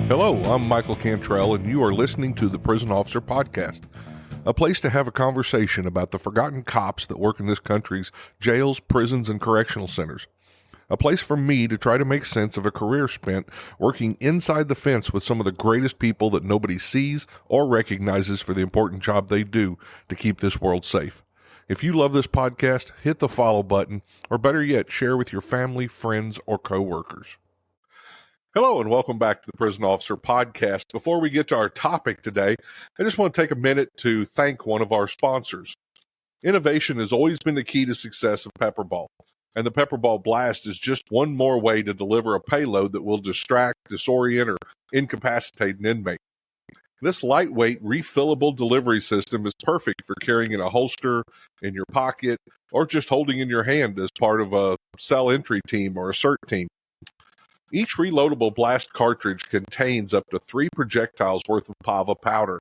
Hello, I'm Michael Cantrell, and you are listening to the Prison Officer Podcast, a place to have a conversation about the forgotten cops that work in this country's jails, prisons, and correctional centers. A place for me to try to make sense of a career spent working inside the fence with some of the greatest people that nobody sees or recognizes for the important job they do to keep this world safe. If you love this podcast, hit the follow button, or better yet, share with your family, friends, or coworkers. Hello and welcome back to the Prison Officer Podcast. Before we get to our topic today, I just want to take a minute to thank one of our sponsors. Innovation has always been the key to success of Pepperball, and the Pepperball Blast is just one more way to deliver a payload that will distract, disorient, or incapacitate an inmate. This lightweight, refillable delivery system is perfect for carrying in a holster, in your pocket, or just holding in your hand as part of a cell entry team or a CERT team. Each reloadable blast cartridge contains up to 3 projectiles worth of PAVA powder.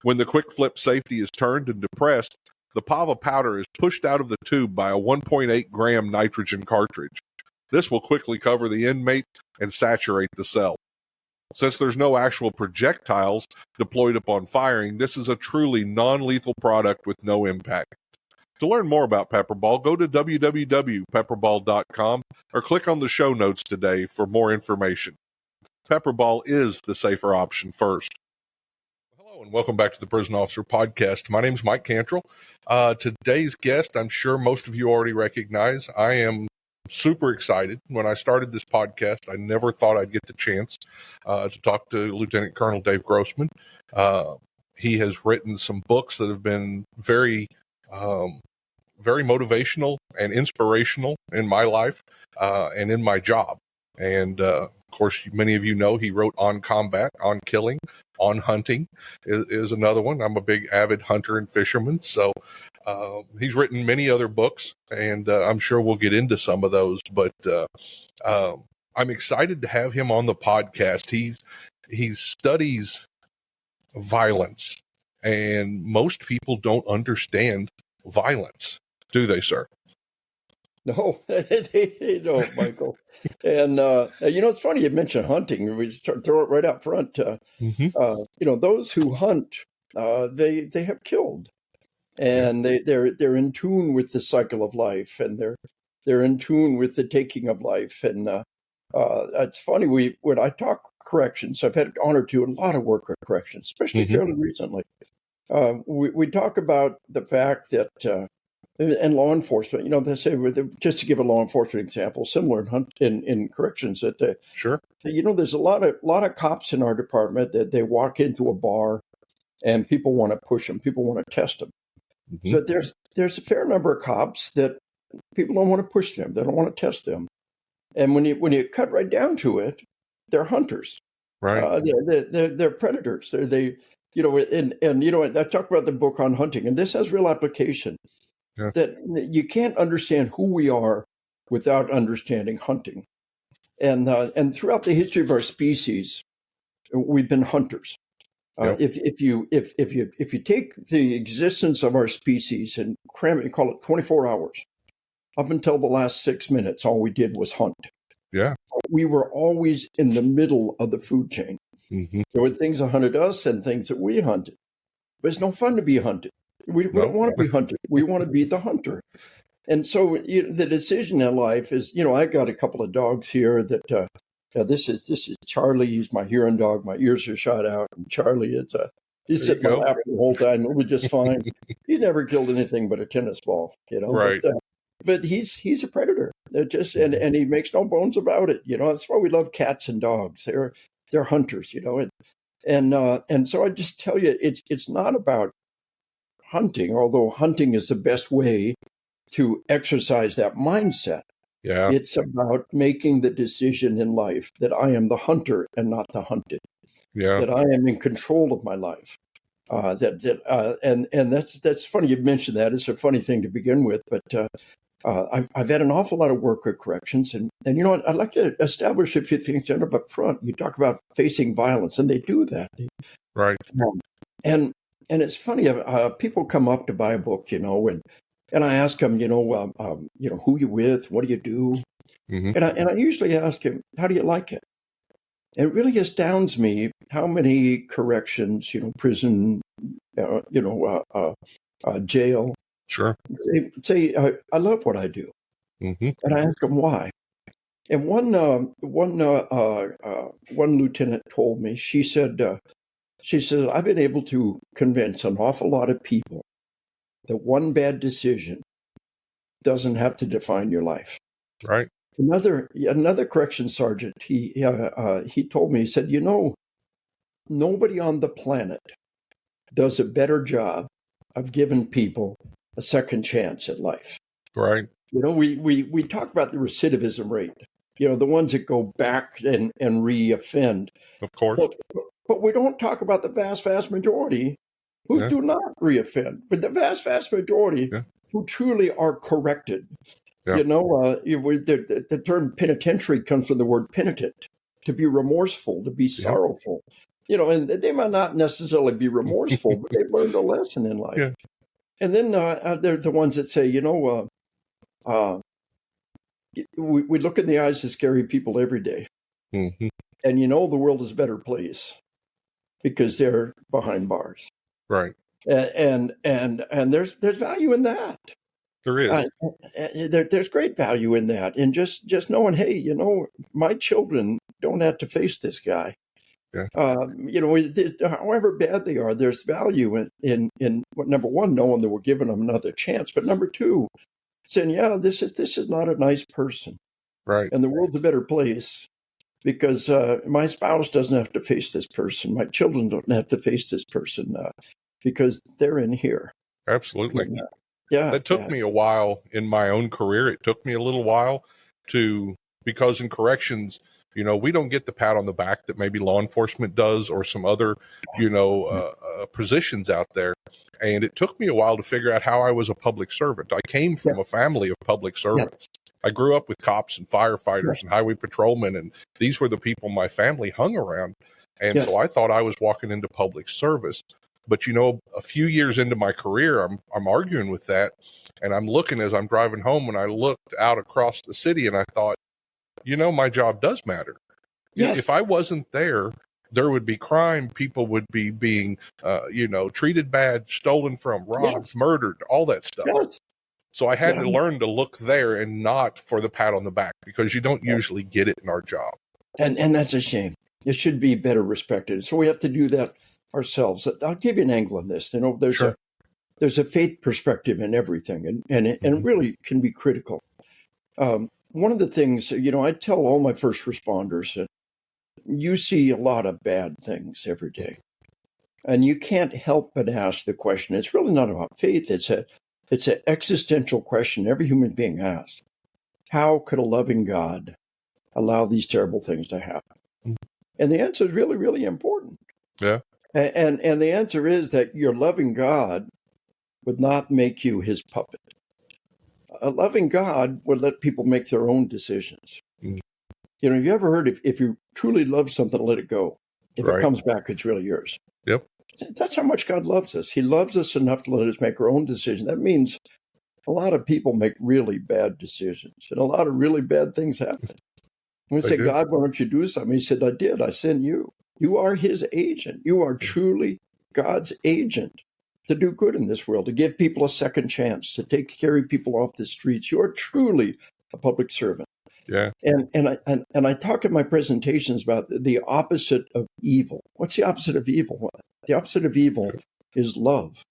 When the quick flip safety is turned and depressed, the PAVA powder is pushed out of the tube by a 1.8 gram nitrogen cartridge. This will quickly cover the inmate and saturate the cell. Since there's no actual projectiles deployed upon firing, this is a truly non-lethal product with no impact. To learn more about Pepperball, go to www.pepperball.com or click on the show notes today for more information. Pepperball is the safer option first. Hello and welcome back to the Prison Officer Podcast. My name is Mike Cantrell. Today's guest, I'm sure most of you already recognize. I am super excited. When I started this podcast, I never thought I'd get the chance to talk to Lieutenant Colonel Dave Grossman. He has written some books that have been very motivational and inspirational in my life and in my job. And of course, many of you know he wrote On Combat, On Killing, On Hunting is another one. I'm a big avid hunter and fisherman. So he's written many other books, and I'm sure we'll get into some of those. But I'm excited to have him on the podcast. He studies violence, and most people don't understand violence. Do they, sir? No, they don't, Michael. And, it's funny you mentioned hunting. We just throw it right out front. Those who hunt, they have killed. And they're in tune with the cycle of life, and they're in tune with the taking of life. And it's funny, when I talk corrections, I've had the honor to do a lot of work with corrections, especially fairly recently. We talk about the fact that and law enforcement, they say, just to give a law enforcement example, similar in corrections, that sure, there's a lot of cops in our department that they walk into a bar and people want to push them, people want to test them. So there's a fair number of cops that people don't want to push them, they don't want to test them, and when you cut right down to it, they're hunters, right? They're predators. I talk about the book on hunting, and this has real application. Yeah. That you can't understand who we are without understanding hunting, and throughout the history of our species, we've been hunters. Yep. If you take the existence of our species and cram it and call it 24 hours, up until the last 6 minutes, all we did was hunt. Yeah, we were always in the middle of the food chain. There were things that hunted us and things that we hunted, but it's no fun to be hunted. We don't want to be hunted. We want to be the hunter. And so the decision in life is, I got a couple of dogs here that this is Charlie. He's my hearing dog. My ears are shot out. And Charlie, he's sitting on my lap the whole time. It'll be just fine. He's never killed anything but a tennis ball, Right. But he's a predator. And he makes no bones about it. That's why we love cats and dogs. They're hunters. And so I just tell you, it's not about hunting, although hunting is the best way to exercise that mindset. Yeah. It's about making the decision in life that I am the hunter and not the hunted. Yeah. That I am in control of my life. And that's funny you mentioned that. It's a funny thing to begin with, but I've had an awful lot of work with corrections, and I'd like to establish a few things up front. You talk about facing violence, and they do that. Right. And it's funny, people come up to buy a book, and I ask them, who you with, what do you do? And I usually ask him, how do you like it? And it really astounds me how many corrections, prison, jail, Sure. say, I love what I do. Mm-hmm. And I ask them why. And one lieutenant told me, she said, I've been able to convince an awful lot of people that one bad decision doesn't have to define your life. Right. Another corrections sergeant, he told me, he said, nobody on the planet does a better job of giving people a second chance at life. Right. We talk about the recidivism rate, the ones that go back and reoffend. Of course. But we don't talk about the vast majority who do not reoffend, but the vast majority who truly are corrected. Yeah. The term penitentiary comes from the word penitent, to be remorseful, to be sorrowful. And they might not necessarily be remorseful, but they've learned a lesson in life. Yeah. And then they're the ones that say, we look in the eyes of scary people every day. Mm-hmm. And the world is a better place because they're behind bars. Right. And there's value in that. There is. There's great value in that. And just knowing, hey, my children don't have to face this guy. Yeah. However bad they are, there's value in number one, knowing that we're giving them another chance. But number two, saying, this is not a nice person. Right. And the world's a better place because my spouse doesn't have to face this person. My children don't have to face this person because they're in here. Absolutely. Yeah. It took me a while in my own career. It took me a little while because in corrections, we don't get the pat on the back that maybe law enforcement does or some other, positions out there. And it took me a while to figure out how I was a public servant. I came from a family of public servants. I grew up with cops and firefighters and highway patrolmen, and these were the people my family hung around. And so I thought I was walking into public service. But, a few years into my career, I'm arguing with that. And I'm looking as I'm driving home, and I looked out across the city and I thought, my job does matter. Yes. If I wasn't there would be crime. People would be being, treated bad, stolen from, robbed, murdered, all that stuff. Yes. So I had to learn to look there and not for the pat on the back because you don't usually get it in our job. And that's a shame. It should be better respected. So we have to do that ourselves. I'll give you an angle on this. There's a faith perspective in everything, and it really can be critical. One of the things, I tell all my first responders that you see a lot of bad things every day, and you can't help but ask the question. It's really not about faith. It's an existential question every human being asks. How could a loving God allow these terrible things to happen? And the answer is really, really important. Yeah. And the answer is that your loving God would not make you his puppet. A loving God would let people make their own decisions. Mm. Have you ever heard if you truly love something, let it go. If it comes back, it's really yours. Yep. That's how much God loves us. He loves us enough to let us make our own decision. That means a lot of people make really bad decisions, and a lot of really bad things happen. We say, God, why don't you do something? He said, I did. I sent you. You are his agent. You are truly God's agent to do good in this world, to give people a second chance, to carry people off the streets. You are truly a public servant. Yeah. And I talk in my presentations about the opposite of evil. What's the opposite of evil? The opposite of evil is love.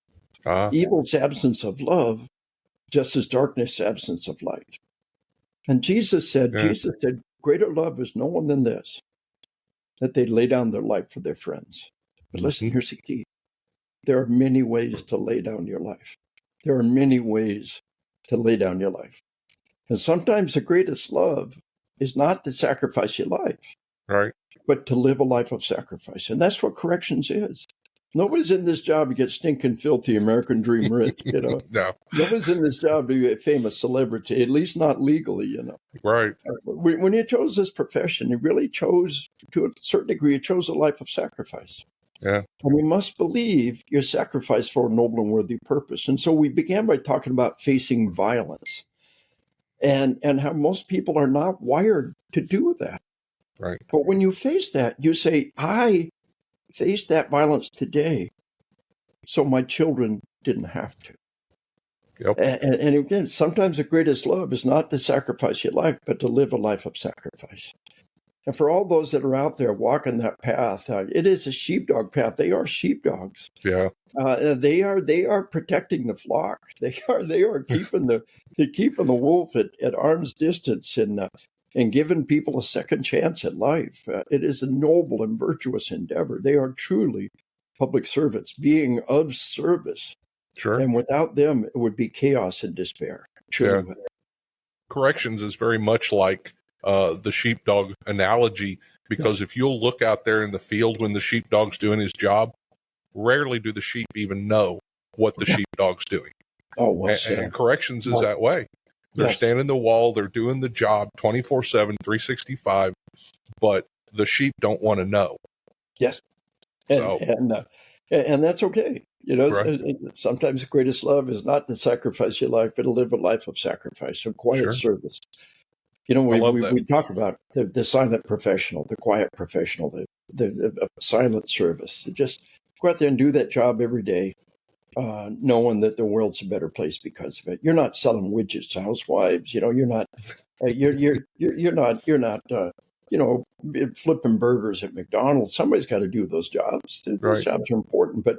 Evil's absence of love, just as darkness absence of light. And Jesus said, greater love is no one than this, that they lay down their life for their friends. But listen, here's the key. There are many ways to lay down your life. There are many ways to lay down your life. And sometimes the greatest love is not to sacrifice your life, right, but to live a life of sacrifice. And that's what corrections is. Nobody's in this job to get stinking filthy American dream rich, No. Nobody's in this job to be a famous celebrity, at least not legally, Right. When you chose this profession, you really chose, to a certain degree, you chose a life of sacrifice. Yeah. And we must believe your sacrifice for a noble and worthy purpose. And so we began by talking about facing violence and how most people are not wired to do that. Right. But when you face that, you say, I faced that violence today, so my children didn't have to. Yep. And again, sometimes the greatest love is not to sacrifice your life, but to live a life of sacrifice. And for all those that are out there walking that path, it is a sheepdog path. They are sheepdogs. Yeah. They are protecting the flock. They are keeping the wolf at arm's distance and giving people a second chance at life. It is a noble and virtuous endeavor. They are truly public servants, being of service. Sure. And without them, it would be chaos and despair. Truly. Yeah. Corrections is very much like the sheepdog analogy, because if you'll look out there in the field when the sheepdog's doing his job, rarely do the sheep even know what the sheepdog's doing. Oh, well and corrections is that way. They're standing the wall, they're doing the job 24/7, 365, but the sheep don't want to know. Yes. And that's okay. Right. Sometimes the greatest love is not to sacrifice your life, but to live a life of sacrifice, of quiet service. We talk about the silent professional, the quiet professional, the silent service. Just go out there and do that job every day, knowing that the world's a better place because of it. You're not selling widgets to housewives. You're not. You're not. Flipping burgers at McDonald's. Somebody's got to do those jobs. Those jobs are important. But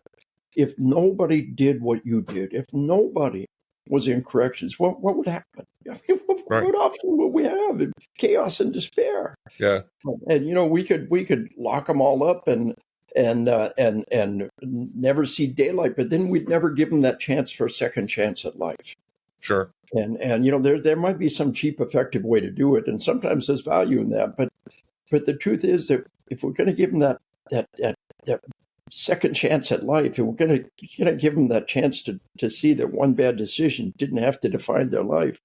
if nobody did what you did, if nobody was in corrections, what would happen? I mean, what option would we have? Chaos and despair. Yeah. And we could lock them all up and never see daylight, but then we'd never give them that chance for a second chance at life. Sure. And there might be some cheap, effective way to do it, and sometimes there's value in that. But the truth is that if we're going to give them that second chance at life, and we're going to give them that chance to see that one bad decision didn't have to define their life,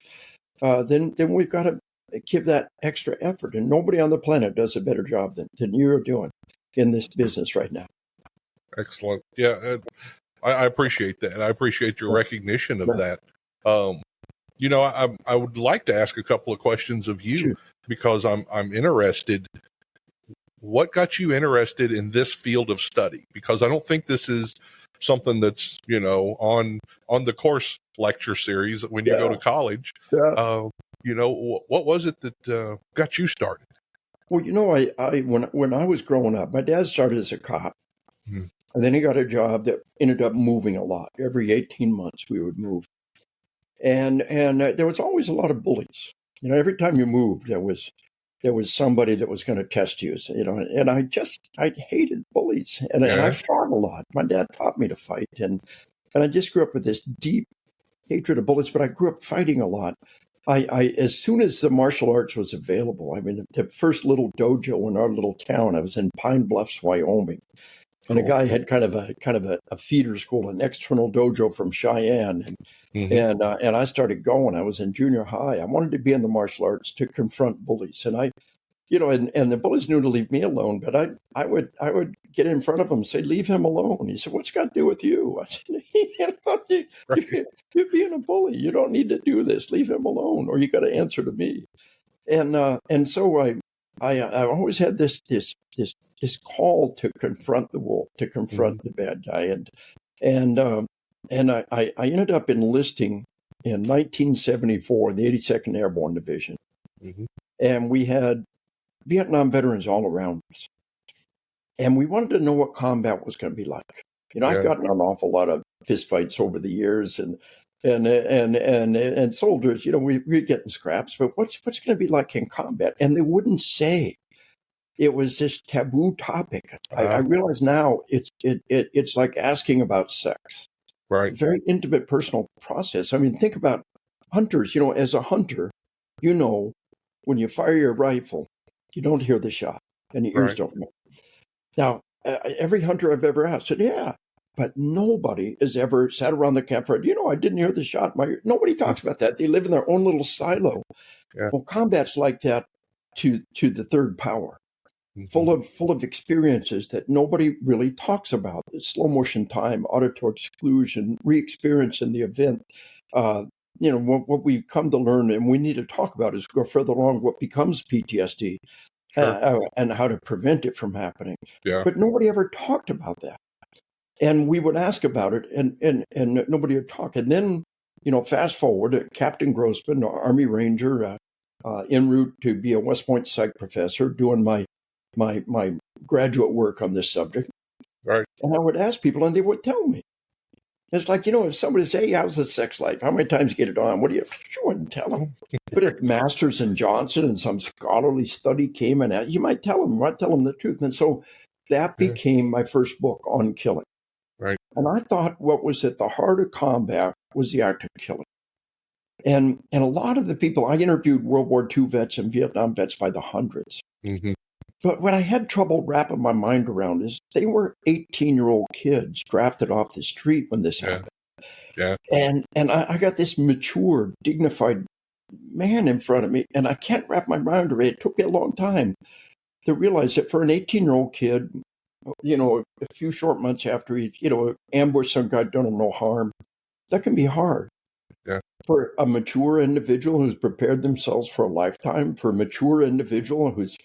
then we've got to give that extra effort. And nobody on the planet does a better job than you're doing in this business right now. Excellent. Yeah, I appreciate that. I appreciate your recognition of that. I would like to ask a couple of questions of you because I'm interested. What got you interested in this field of study? Because I don't think this is something that's on the course lecture series when you go to college. What was it that got you started? Well, when I was growing up, my dad started as a cop, and then he got a job that ended up moving a lot. Every 18 months, we would move. And there was always a lot of bullies. Every time you moved, there was somebody that was going to test you. And I hated bullies, and I fought a lot. My dad taught me to fight, and I just grew up with this deep hatred of bullies. But I grew up fighting a lot. I as soon as the martial arts was available, I mean, the first little dojo in our little town, I was in Pine Bluffs, Wyoming. And a guy had kind of a feeder school, an external dojo from Cheyenne, and I started going. I was in junior high. I wanted to be in the martial arts to confront bullies, and and the bullies knew to leave me alone. But I would get in front of him and say, "Leave him alone." He said, "What's got to do with you?" I said, "You're being a bully. You don't need to do this. Leave him alone, or you got to answer to me." And so I always had this call to confront the wolf, to confront the bad guy, and I ended up enlisting in 1974 in the 82nd Airborne Division, and we had Vietnam veterans all around us, and we wanted to know what combat was going to be like. I've gotten an awful lot of fistfights over the years, and soldiers, we're getting scraps, but what's going to be like in combat? And they wouldn't say. It was this taboo topic. I realize now it's like asking about sex. Right. Very intimate, personal process. I mean, think about hunters. As a hunter, when you fire your rifle, you don't hear the shot, and the ears don't know. Now, every hunter I've ever asked said, "Yeah," but nobody has ever sat around the campfire. I didn't hear the shot. Nobody talks about that. They live in their own little silo. Yeah. Well, combat's like that to the third power. Full of experiences that nobody really talks about. Slow motion time, auditory exclusion, re-experience in the event. What we've come to learn and we need to talk about is go further along what becomes PTSD. Sure. and how to prevent it from happening. Yeah. But nobody ever talked about that. And we would ask about it, and nobody would talk. And then, fast forward, Captain Grossman, Army Ranger, en route to be a West Point psych professor, doing my graduate work on this subject. Right. And I would ask people, and they would tell me. It's like, if somebody says, hey, how's the sex life? How many times you get it on? What do you wouldn't tell them. But if Masters and Johnson and some scholarly study came in, you might tell them. You might tell them the truth. And so that became my first book on killing. Right. And I thought what was at the heart of combat was the act of killing. And a lot of the people, I interviewed World War II vets and Vietnam vets by the hundreds. Mm-hmm. But what I had trouble wrapping my mind around is they were 18-year-old kids drafted off the street when this happened. Yeah. And I got this mature, dignified man in front of me, and I can't wrap my mind around it. It took me a long time to realize that for an 18-year-old kid, a few short months after he, ambushed some guy, done him no harm, that can be hard. Yeah. For a mature individual who's prepared themselves for a lifetime, for a mature individual who's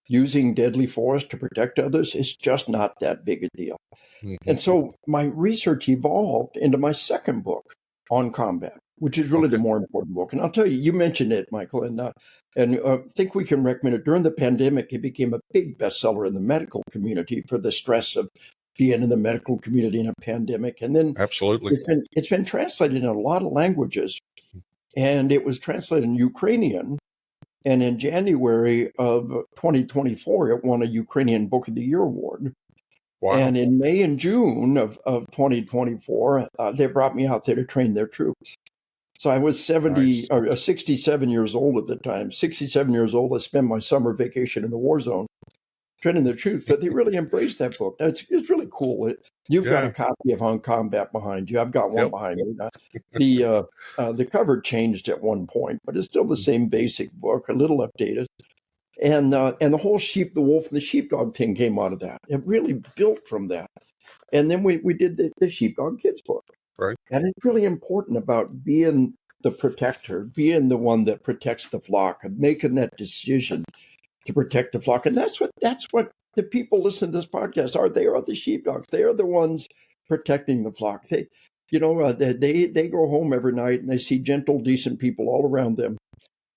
using deadly force to protect others, it's just not that big a deal. Mm-hmm. And so my research evolved into my second book on combat, which is really the more important book. And I'll tell you, you mentioned it, Michael, and I think we can recommend it. During the pandemic, it became a big bestseller in the medical community for the stress of being in the medical community in a pandemic. And then absolutely, it's been translated in a lot of languages, and it was translated in Ukrainian. And in January of 2024, it won a Ukrainian Book of the Year award. Wow. And in May and June of 2024, they brought me out there to train their troops. So I was 67 years old at the time. 67 years old, I spent my summer vacation in the war zone training their troops. But they really embraced that book. Now, it's really cool. You've got a copy of On Combat behind you. I've got one behind me. The cover changed at one point, but it's still the same basic book, a little updated. And the whole sheep, the wolf, and the sheepdog thing came out of that. It really built from that. And then we did the Sheepdog Kids book. Right. And it's really important about being the protector, being the one that protects the flock, and making that decision to protect the flock. And that's what the people listening to this podcast are. They are the sheepdogs. They are the ones protecting the flock. They go home every night and they see gentle, decent people all around them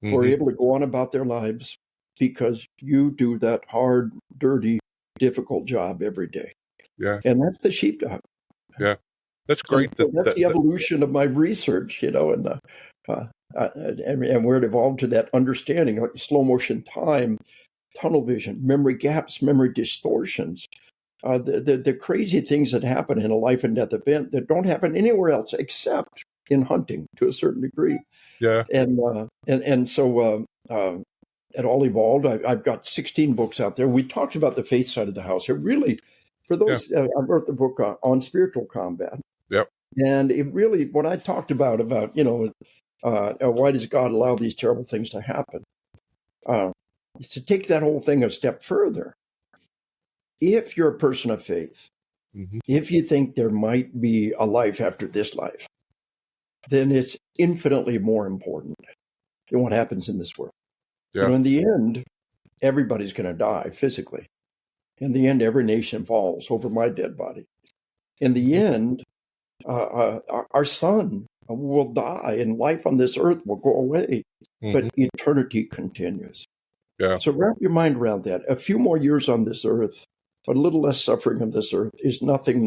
who are able to go on about their lives because you do that hard, dirty, difficult job every day. Yeah. And that's the sheepdog. Yeah. That's great. So that's the evolution of my research, and where it evolved to that understanding, like slow motion time, tunnel vision, memory gaps, memory distortions, the crazy things that happen in a life and death event that don't happen anywhere else except in hunting to a certain degree. Yeah. And so it all evolved. I've got 16 books out there. We talked about the faith side of the house. It really, for those, I wrote the book on spiritual combat. Yep. And it really, what I talked about, why does God allow these terrible things to happen? Is to take that whole thing a step further. If you're a person of faith, if you think there might be a life after this life, then it's infinitely more important than what happens in this world. Yeah. In the end, everybody's going to die physically. In the end, every nation falls over my dead body. In the end, our son will die and life on this earth will go away, but eternity continues. Yeah. So wrap your mind around that. A few more years on this earth, a little less suffering on this earth is nothing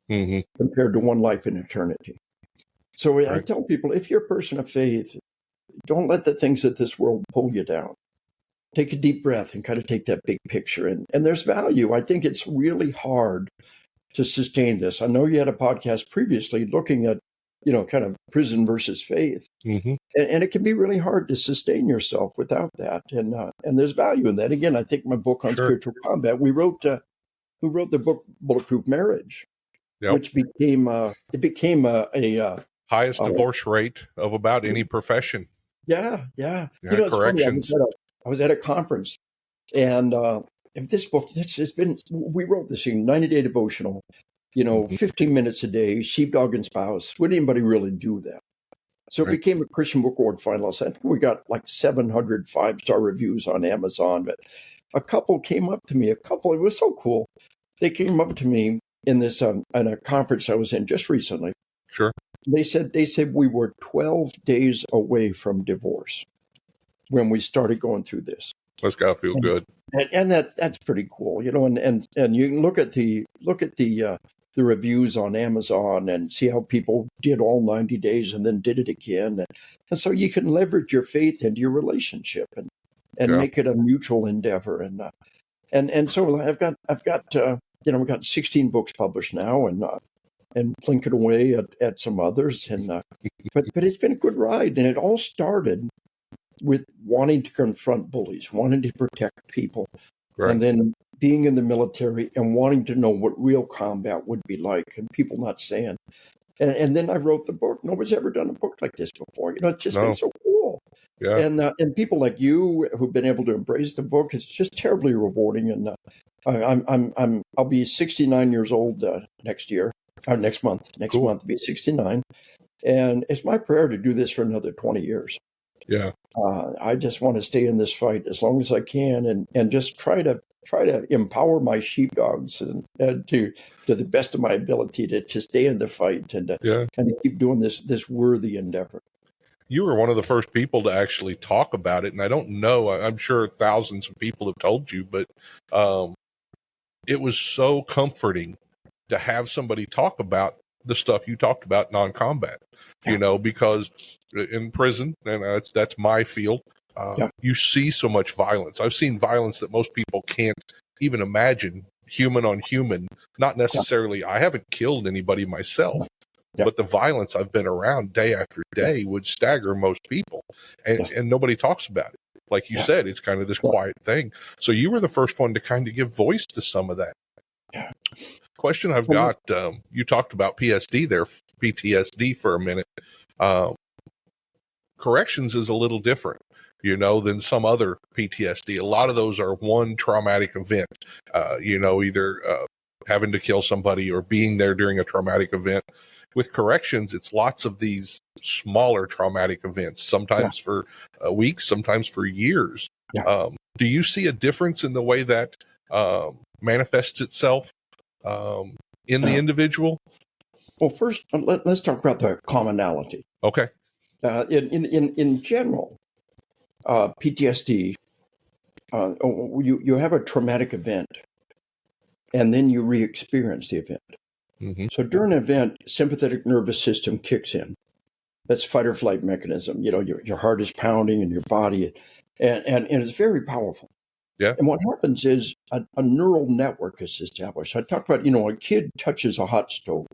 compared to one life in eternity. So I tell people, if you're a person of faith, don't let the things of this world pull you down. Take a deep breath and kind of take that big picture. And there's value. I think it's really hard to sustain this. I know you had a podcast previously looking at, kind of prison versus faith. And it can be really hard to sustain yourself without that. And there's value in that. Again, I think my book on spiritual combat, we wrote the book Bulletproof Marriage, which became a highest divorce rate of about any profession. Yeah. Corrections. Funny, I was at a conference, and this book, we wrote this 90-day devotional, 15 minutes a day, sheepdog and spouse. Would anybody really do that? So it Right. became a Christian Book Award finalist. I think we got like 700 5-star reviews on Amazon. But a couple came up to me. It was so cool. They came up to me in this in a conference I was in just recently. Sure. They said we were 12 days away from divorce when we started going through this. That's gotta feel good. And that's pretty cool, you know. And you can look at the reviews on Amazon and see how people did all 90 days and then did it again, and so you can leverage your faith into your relationship and Yeah. make it a mutual endeavor. And so I've got we've got 16 books published now, and blinking away at some others, but it's been a good ride, and it all started with wanting to confront bullies, wanting to protect people, Right. and then being in the military and wanting to know what real combat would be like, and people not saying. And then I wrote the book. Nobody's ever done a book like this before. You know, it's just been so cool. Yeah. And people like you who've been able to embrace the book, it's just terribly rewarding. And I'll be 69 years old next year, or next month. Next Cool. month I'll be 69, and it's my prayer to do this for another 20 years. Yeah. I just want to stay in this fight as long as I can, and just try to empower my sheepdogs and to the best of my ability to stay in the fight and to kind of keep doing this worthy endeavor. You were one of the first people to actually talk about it, and I don't know, I'm sure thousands of people have told you, but it was so comforting to have somebody talk about the stuff you talked about non-combat, you know, because in prison, and that's my field, you see so much violence. I've seen violence that most people can't even imagine, human on human, not necessarily, I haven't killed anybody myself, but the violence I've been around day after day would stagger most people, and nobody talks about it. Like you said, it's kind of this quiet thing. So you were the first one to kind of give voice to some of that. Question I've got, you talked about PTSD for a minute. Corrections is a little different, you know, than some other PTSD. A lot of those are one traumatic event, you know, either having to kill somebody or being there during a traumatic event. With corrections, it's lots of these smaller traumatic events, sometimes for weeks, sometimes for years. Do you see a difference in the way that manifests itself in the individual? Well, first, let's talk about the commonality. Okay. In general, PTSD, you have a traumatic event, and then you re-experience the event. Mm-hmm. So during an event, sympathetic nervous system kicks in. That's fight or flight mechanism. You know, your heart is pounding in your body, and it's very powerful. Yeah. And what happens is a neural network is established. I talked about, you know, a kid touches a hot stove.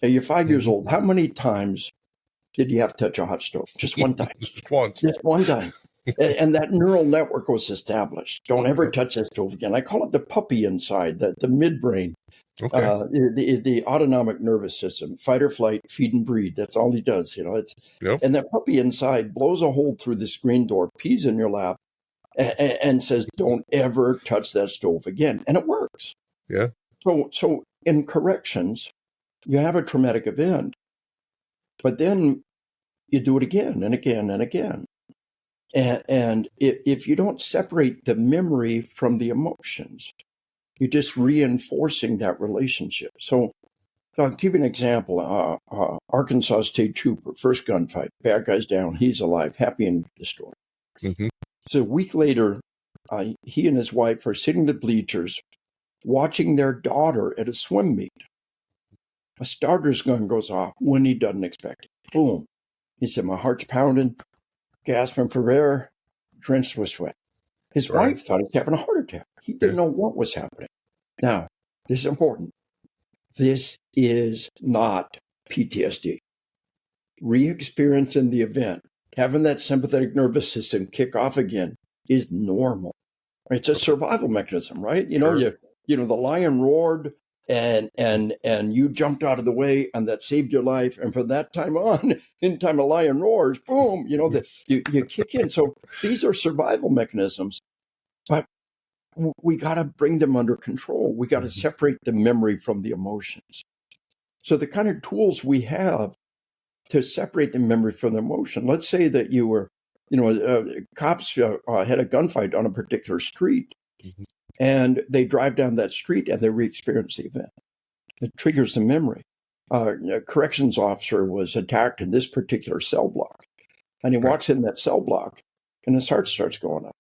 Hey, you're 5 years old. How many times did you have to touch a hot stove? Just one time. Just once. Just one time. And that neural network was established. Don't ever touch that stove again. I call it the puppy inside, the midbrain, the autonomic nervous system, fight or flight, feed and breed. That's all he does. You know, and that puppy inside blows a hole through the screen door, pees in your lap, and says, "Don't ever touch that stove again." And it works. Yeah. So in corrections, you have a traumatic event, but then you do it again and again and again. And if you don't separate the memory from the emotions, you're just reinforcing that relationship. So I'll give you an example. Arkansas State Trooper, first gunfight, bad guy's down, he's alive, happy end of the story. Mm-hmm. So a week later, he and his wife are sitting in the bleachers watching their daughter at a swim meet. A starter's gun goes off when he doesn't expect it. Boom. He said, "My heart's pounding, gasping for air, drenched with sweat." His wife thought he was having a heart attack. He didn't know what was happening. Now, this is important. This is not PTSD. Re-experiencing the event, having that sympathetic nervous system kick off again is normal. It's a survival mechanism, right? You know, you know, the lion roared and you jumped out of the way, and that saved your life. And from that time on, anytime a lion roars, boom, you know, you kick in. So these are survival mechanisms, but we got to bring them under control. We got to separate the memory from the emotions. So the kind of tools we have to separate the memory from the emotion. Let's say that you were, cops had a gunfight on a particular street, and they drive down that street and they re-experience the event. It triggers the memory. A corrections officer was attacked in this particular cell block, and he walks in that cell block, and his heart starts going up.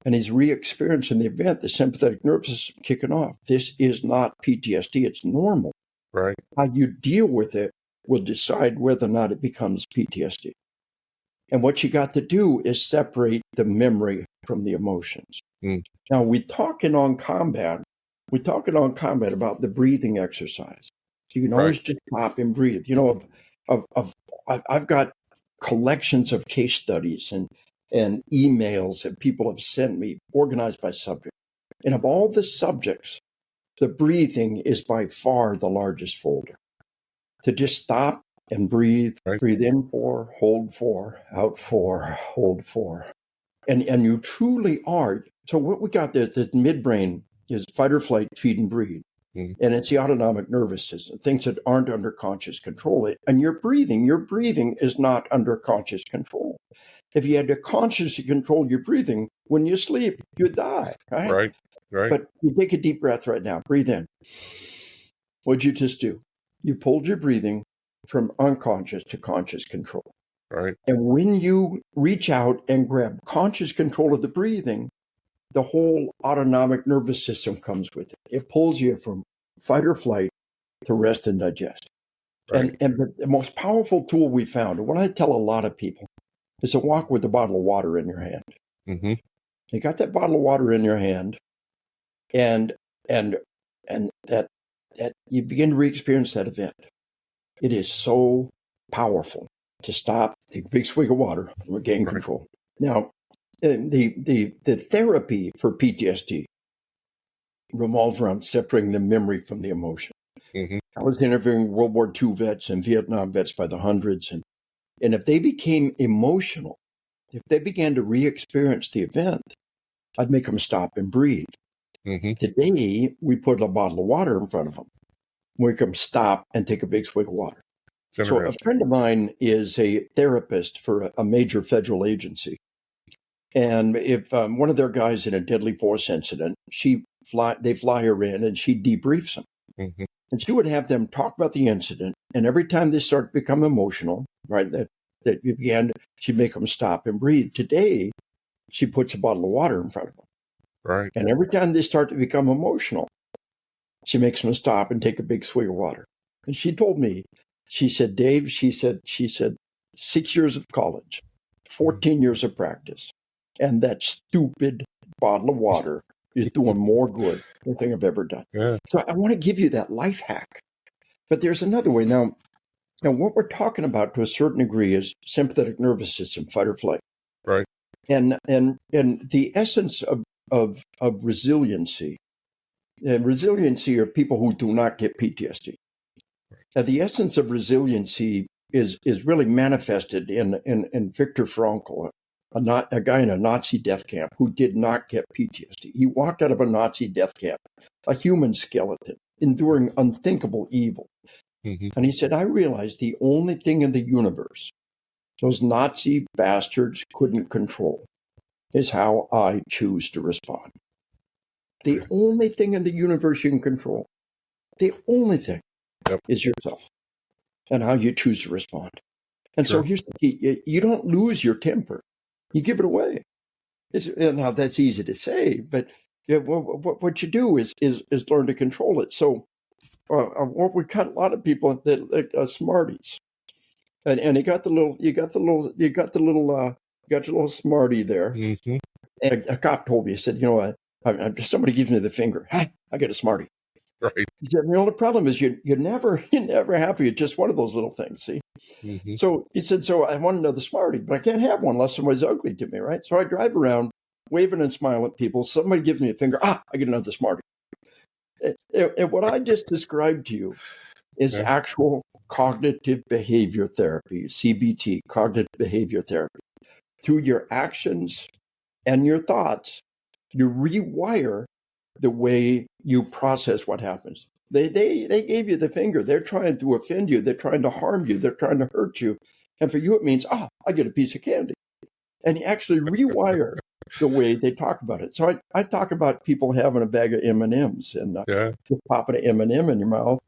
And he's re-experiencing the event, the sympathetic nervous system kicking off. This is not PTSD. It's normal. Right. How you deal with it will decide whether or not it becomes PTSD. And what you got to do is separate the memory from the emotions. Now, we talk in On Combat about the breathing exercise. So you can always just stop and breathe. I've got collections of case studies and emails that people have sent me, organized by subject. And of all the subjects, the breathing is by far the largest folder. To just stop and breathe, breathe in 4, hold 4, out 4, hold 4. And you truly are. So what we got there, the midbrain is fight or flight, feed and breathe. And it's the autonomic nervous system, things that aren't under conscious control. And your breathing is not under conscious control. If you had to consciously control your breathing, when you sleep, you die, right? Right. But you take a deep breath right now. Breathe in. What'd you just do? You pulled your breathing from unconscious to conscious control. Right. And when you reach out and grab conscious control of the breathing, the whole autonomic nervous system comes with it. It pulls you from fight or flight to rest and digest. Right. And the most powerful tool we found, and what I tell a lot of people, is to walk with a bottle of water in your hand. You got that bottle of water in your hand, and that you begin to re-experience that event. It is so powerful to stop, take a big swig of water, and regain control. Now, the therapy for PTSD revolves around separating the memory from the emotion. I was interviewing World War II vets and Vietnam vets by the hundreds, and if they became emotional, if they began to re-experience the event, I'd make them stop and breathe. Today, we put a bottle of water in front of them. We make them stop and take a big swig of water. So a friend of mine is a therapist for a major federal agency. And if one of their guys in a deadly force incident, they fly her in and she debriefs them. And she would have them talk about the incident. And every time they start to become emotional, right, she'd make them stop and breathe. Today, she puts a bottle of water in front of them. Right. And every time they start to become emotional, she makes them stop and take a big swig of water. And she told me, she said, Dave, she said, 6 years of college, 14 years of practice, and that stupid bottle of water is doing more good than anything I've ever done. Yeah. So I want to give you that life hack. But there's another way. Now, what we're talking about to a certain degree is sympathetic nervous system, fight or flight. Right. And the essence of resiliency, and resiliency are people who do not get PTSD. The essence of resiliency is really manifested in Viktor Frankl, a guy in a Nazi death camp who did not get PTSD. He walked out of a Nazi death camp, a human skeleton, enduring unthinkable evil. And he said, I realized the only thing in the universe those Nazi bastards couldn't control is how I choose to respond. The only thing in the universe you can control, the only thing, is yourself and how you choose to respond. And so here's the key. You don't lose your temper. You give it away. Now, that's easy to say, but what you do is learn to control it. So we got a lot of people that smarties. And you got the little smarty there. And a cop told me, he said, somebody gives me the finger. Hey, I get a smarty. Right. He said, the only problem is you're never happy at just one of those little things. See? So he said, so I want another smarty, but I can't have one unless somebody's ugly to me, right? So I drive around waving and smiling at people. Somebody gives me a finger. I get another smarty. And what I just described to you is actual cognitive behavior therapy, CBT, cognitive behavior therapy. Through your actions and your thoughts, you rewire the way you process what happens. They gave you the finger. They're trying to offend you. They're trying to harm you. They're trying to hurt you. And for you, it means, I get a piece of candy. And you actually rewire the way they talk about it. So I talk about people having a bag of M&Ms and just popping an M&M in your mouth.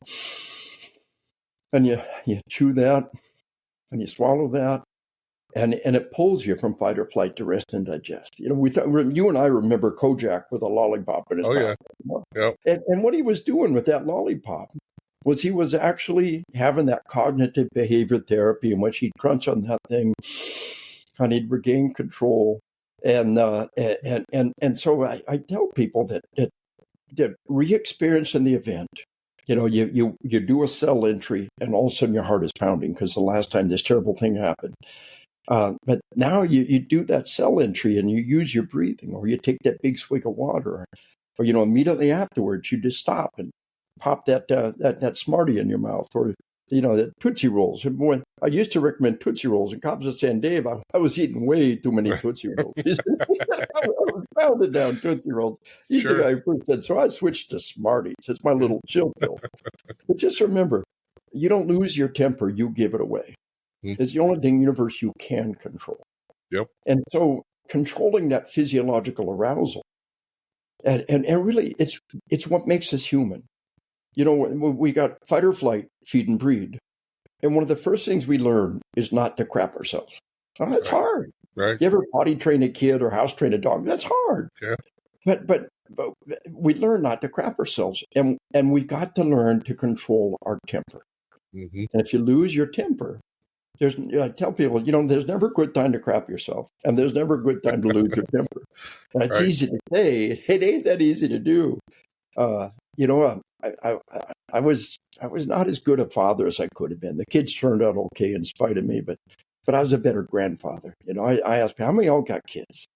And you chew that and you swallow that. And it pulls you from fight or flight to rest and digest. You and I remember Kojak with a lollipop in his mouth. Yeah. And what he was doing with that lollipop was he was actually having that cognitive behavior therapy in which he'd crunch on that thing and he'd regain control. And so I tell people that re-experiencing the event, you do a cell entry and all of a sudden your heart is pounding because the last time this terrible thing happened. But now you do that cell entry and you use your breathing, or you take that big swig of water, or immediately afterwards you just stop and pop that Smartie in your mouth, or the Tootsie Rolls. And boy, I used to recommend Tootsie Rolls, and cops would say, Dave, I was eating way too many Tootsie Rolls. I was pounded down Tootsie Rolls. He's the guy who first said, so I switched to Smarties. It's my little chill pill. But just remember, you don't lose your temper, you give it away. It's the only thing in the universe you can control. Yep. And so controlling that physiological arousal, and really it's what makes us human. We got fight or flight, feed and breed. And one of the first things we learn is not to crap ourselves. Oh, that's hard. Right. You ever potty train a kid or house train a dog? That's hard. Yeah. But we learn not to crap ourselves. And we got to learn to control our temper. Mm-hmm. And if you lose your temper, I tell people, there's never a good time to crap yourself, and there's never a good time to lose your temper. And it's easy to say. It ain't that easy to do. I was not as good a father as I could have been. The kids turned out okay in spite of me, but I was a better grandfather. I asked people, how many of y'all got kids?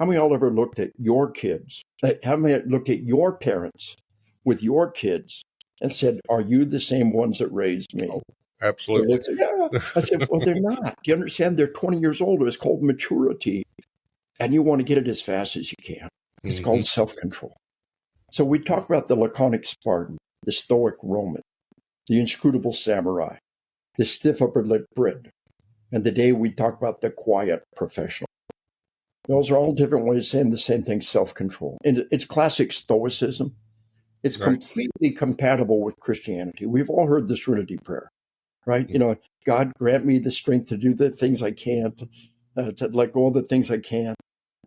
How many of y'all ever looked at your kids? How many looked at your parents with your kids and said, are you the same ones that raised me? Oh, absolutely. Said, yeah. I said, well, they're not. Do you understand? They're 20 years older. It's called maturity. And you want to get it as fast as you can. It's called self-control. So we talk about the laconic Spartan, the stoic Roman, the inscrutable samurai, the stiff upper lip Brit, and today we talk about the quiet professional. Those are all different ways of saying the same thing, self-control. And it's classic stoicism. It's completely compatible with Christianity. We've all heard the Trinity prayer, right? God grant me the strength to do the things I can't, to let go of the things I can't,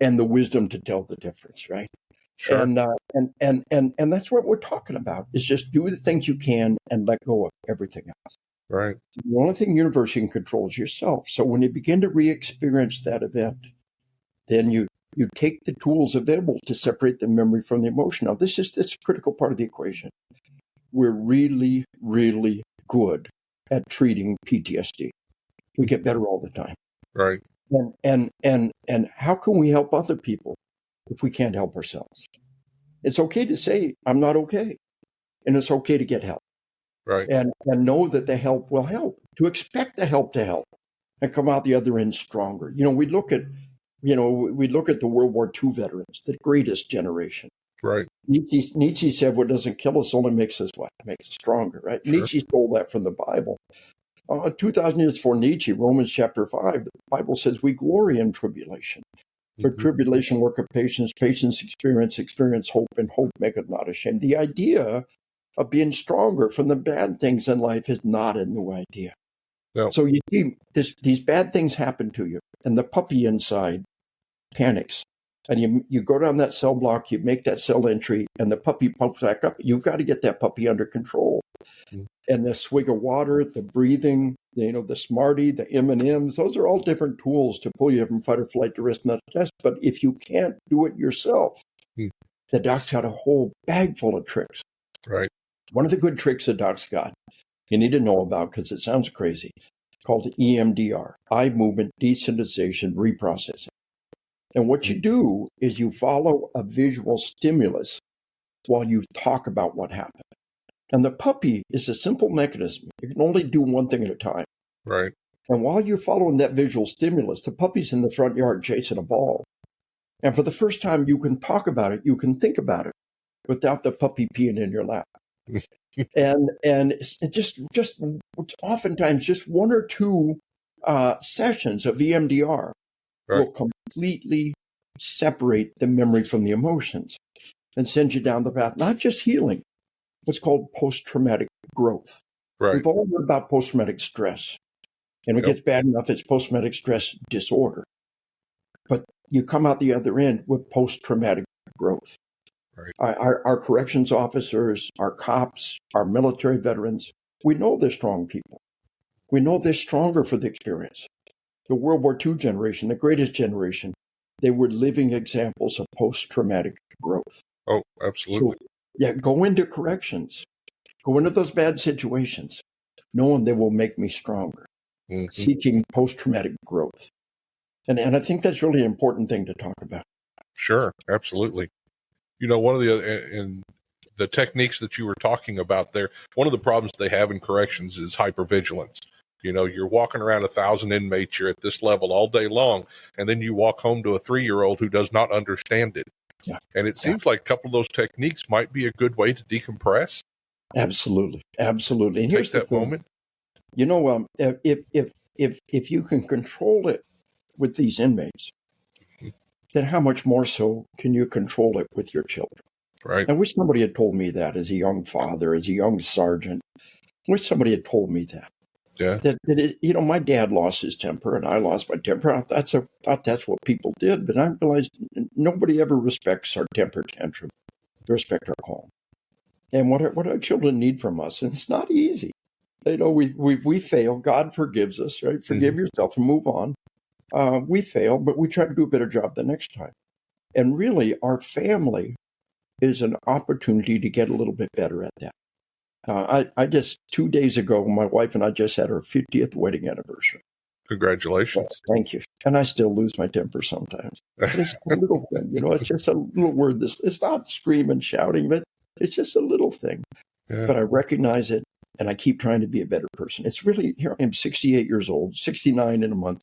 and the wisdom to tell the difference, right? Sure. And that's what we're talking about, is just do the things you can and let go of everything else. Right. The only thing the universe can control is yourself. So when you begin to re-experience that event, then you take the tools available to separate the memory from the emotion. Now, this is a critical part of the equation. We're really, really good at treating PTSD. We get better all the time. Right. And how can we help other people if we can't help ourselves? It's okay to say, I'm not okay. And it's okay to get help. Right. And know that the help will help, to expect the help to help and come out the other end stronger. We look at the World War II veterans, the greatest generation. Right. Nietzsche said, what doesn't kill us only makes us what? Makes us stronger, right? Sure. Nietzsche stole that from the Bible. 2,000 years before Nietzsche, Romans chapter 5, the Bible says we glory in tribulation. For tribulation, work of patience, patience, experience, hope, and hope maketh not ashamed. The idea of being stronger from the bad things in life is not a new idea. No. So you see, these bad things happen to you, and the puppy inside panics. And you go down that cell block, you make that cell entry, and the puppy pumps back up. You've got to get that puppy under control. And the swig of water, the breathing, the Smartie, the M&Ms, those are all different tools to pull you from fight or flight to rest and digest. But if you can't do it yourself, the doc's got a whole bag full of tricks. Right. One of the good tricks the doc's got, you need to know about because it sounds crazy, called EMDR, eye movement desensitization reprocessing. And what you do is you follow a visual stimulus while you talk about what happened. And the puppy is a simple mechanism. You can only do one thing at a time. Right. And while you're following that visual stimulus, the puppy's in the front yard chasing a ball. And for the first time, you can talk about it, you can think about it without the puppy peeing in your lap. And just oftentimes just one or two sessions of EMDR Right. will completely separate the memory from the emotions and send you down the path, not just healing, what's called post-traumatic growth. Right. We've all heard about post-traumatic stress, and it Yep. gets bad enough, it's post-traumatic stress disorder. But you come out the other end with post-traumatic growth. Right. Our corrections officers, our cops, our military veterans, we know they're strong people. We know they're stronger for the experience. The World War II generation, the greatest generation, they were living examples of post-traumatic growth. Oh, absolutely. So, yeah, go into corrections. Go into those bad situations, knowing they will make me stronger, seeking post-traumatic growth. And I think that's really an important thing to talk about. Sure, absolutely. One of the techniques that you were talking about there, one of the problems they have in corrections is hypervigilance. You're walking around 1,000 inmates, you're at this level all day long, and then you walk home to a 3-year-old who does not understand it. Yeah. And it seems like a couple of those techniques might be a good way to decompress. Absolutely. And here's Take the thing. moment. If you can control it with these inmates, then how much more so can you control it with your children? Right. I wish somebody had told me that as a young father, as a young sergeant. I wish somebody had told me that. Yeah. My dad lost his temper and I lost my temper. I thought that's what people did, but I realized nobody ever respects our temper tantrum. They respect our calm. And what our children need from us, and it's not easy. We fail. God forgives us, right? Forgive yourself and move on. We fail, but we try to do a better job the next time. And really, our family is an opportunity to get a little bit better at that. I just 2 days ago, my wife and I just had our 50th wedding anniversary. Congratulations. Thank you. And I still lose my temper sometimes. But it's a little thing, it's just a little word. It's not screaming, shouting, but it's just a little thing. Yeah. But I recognize it, and I keep trying to be a better person. It's really, here I am, 68 years old, 69 in a month.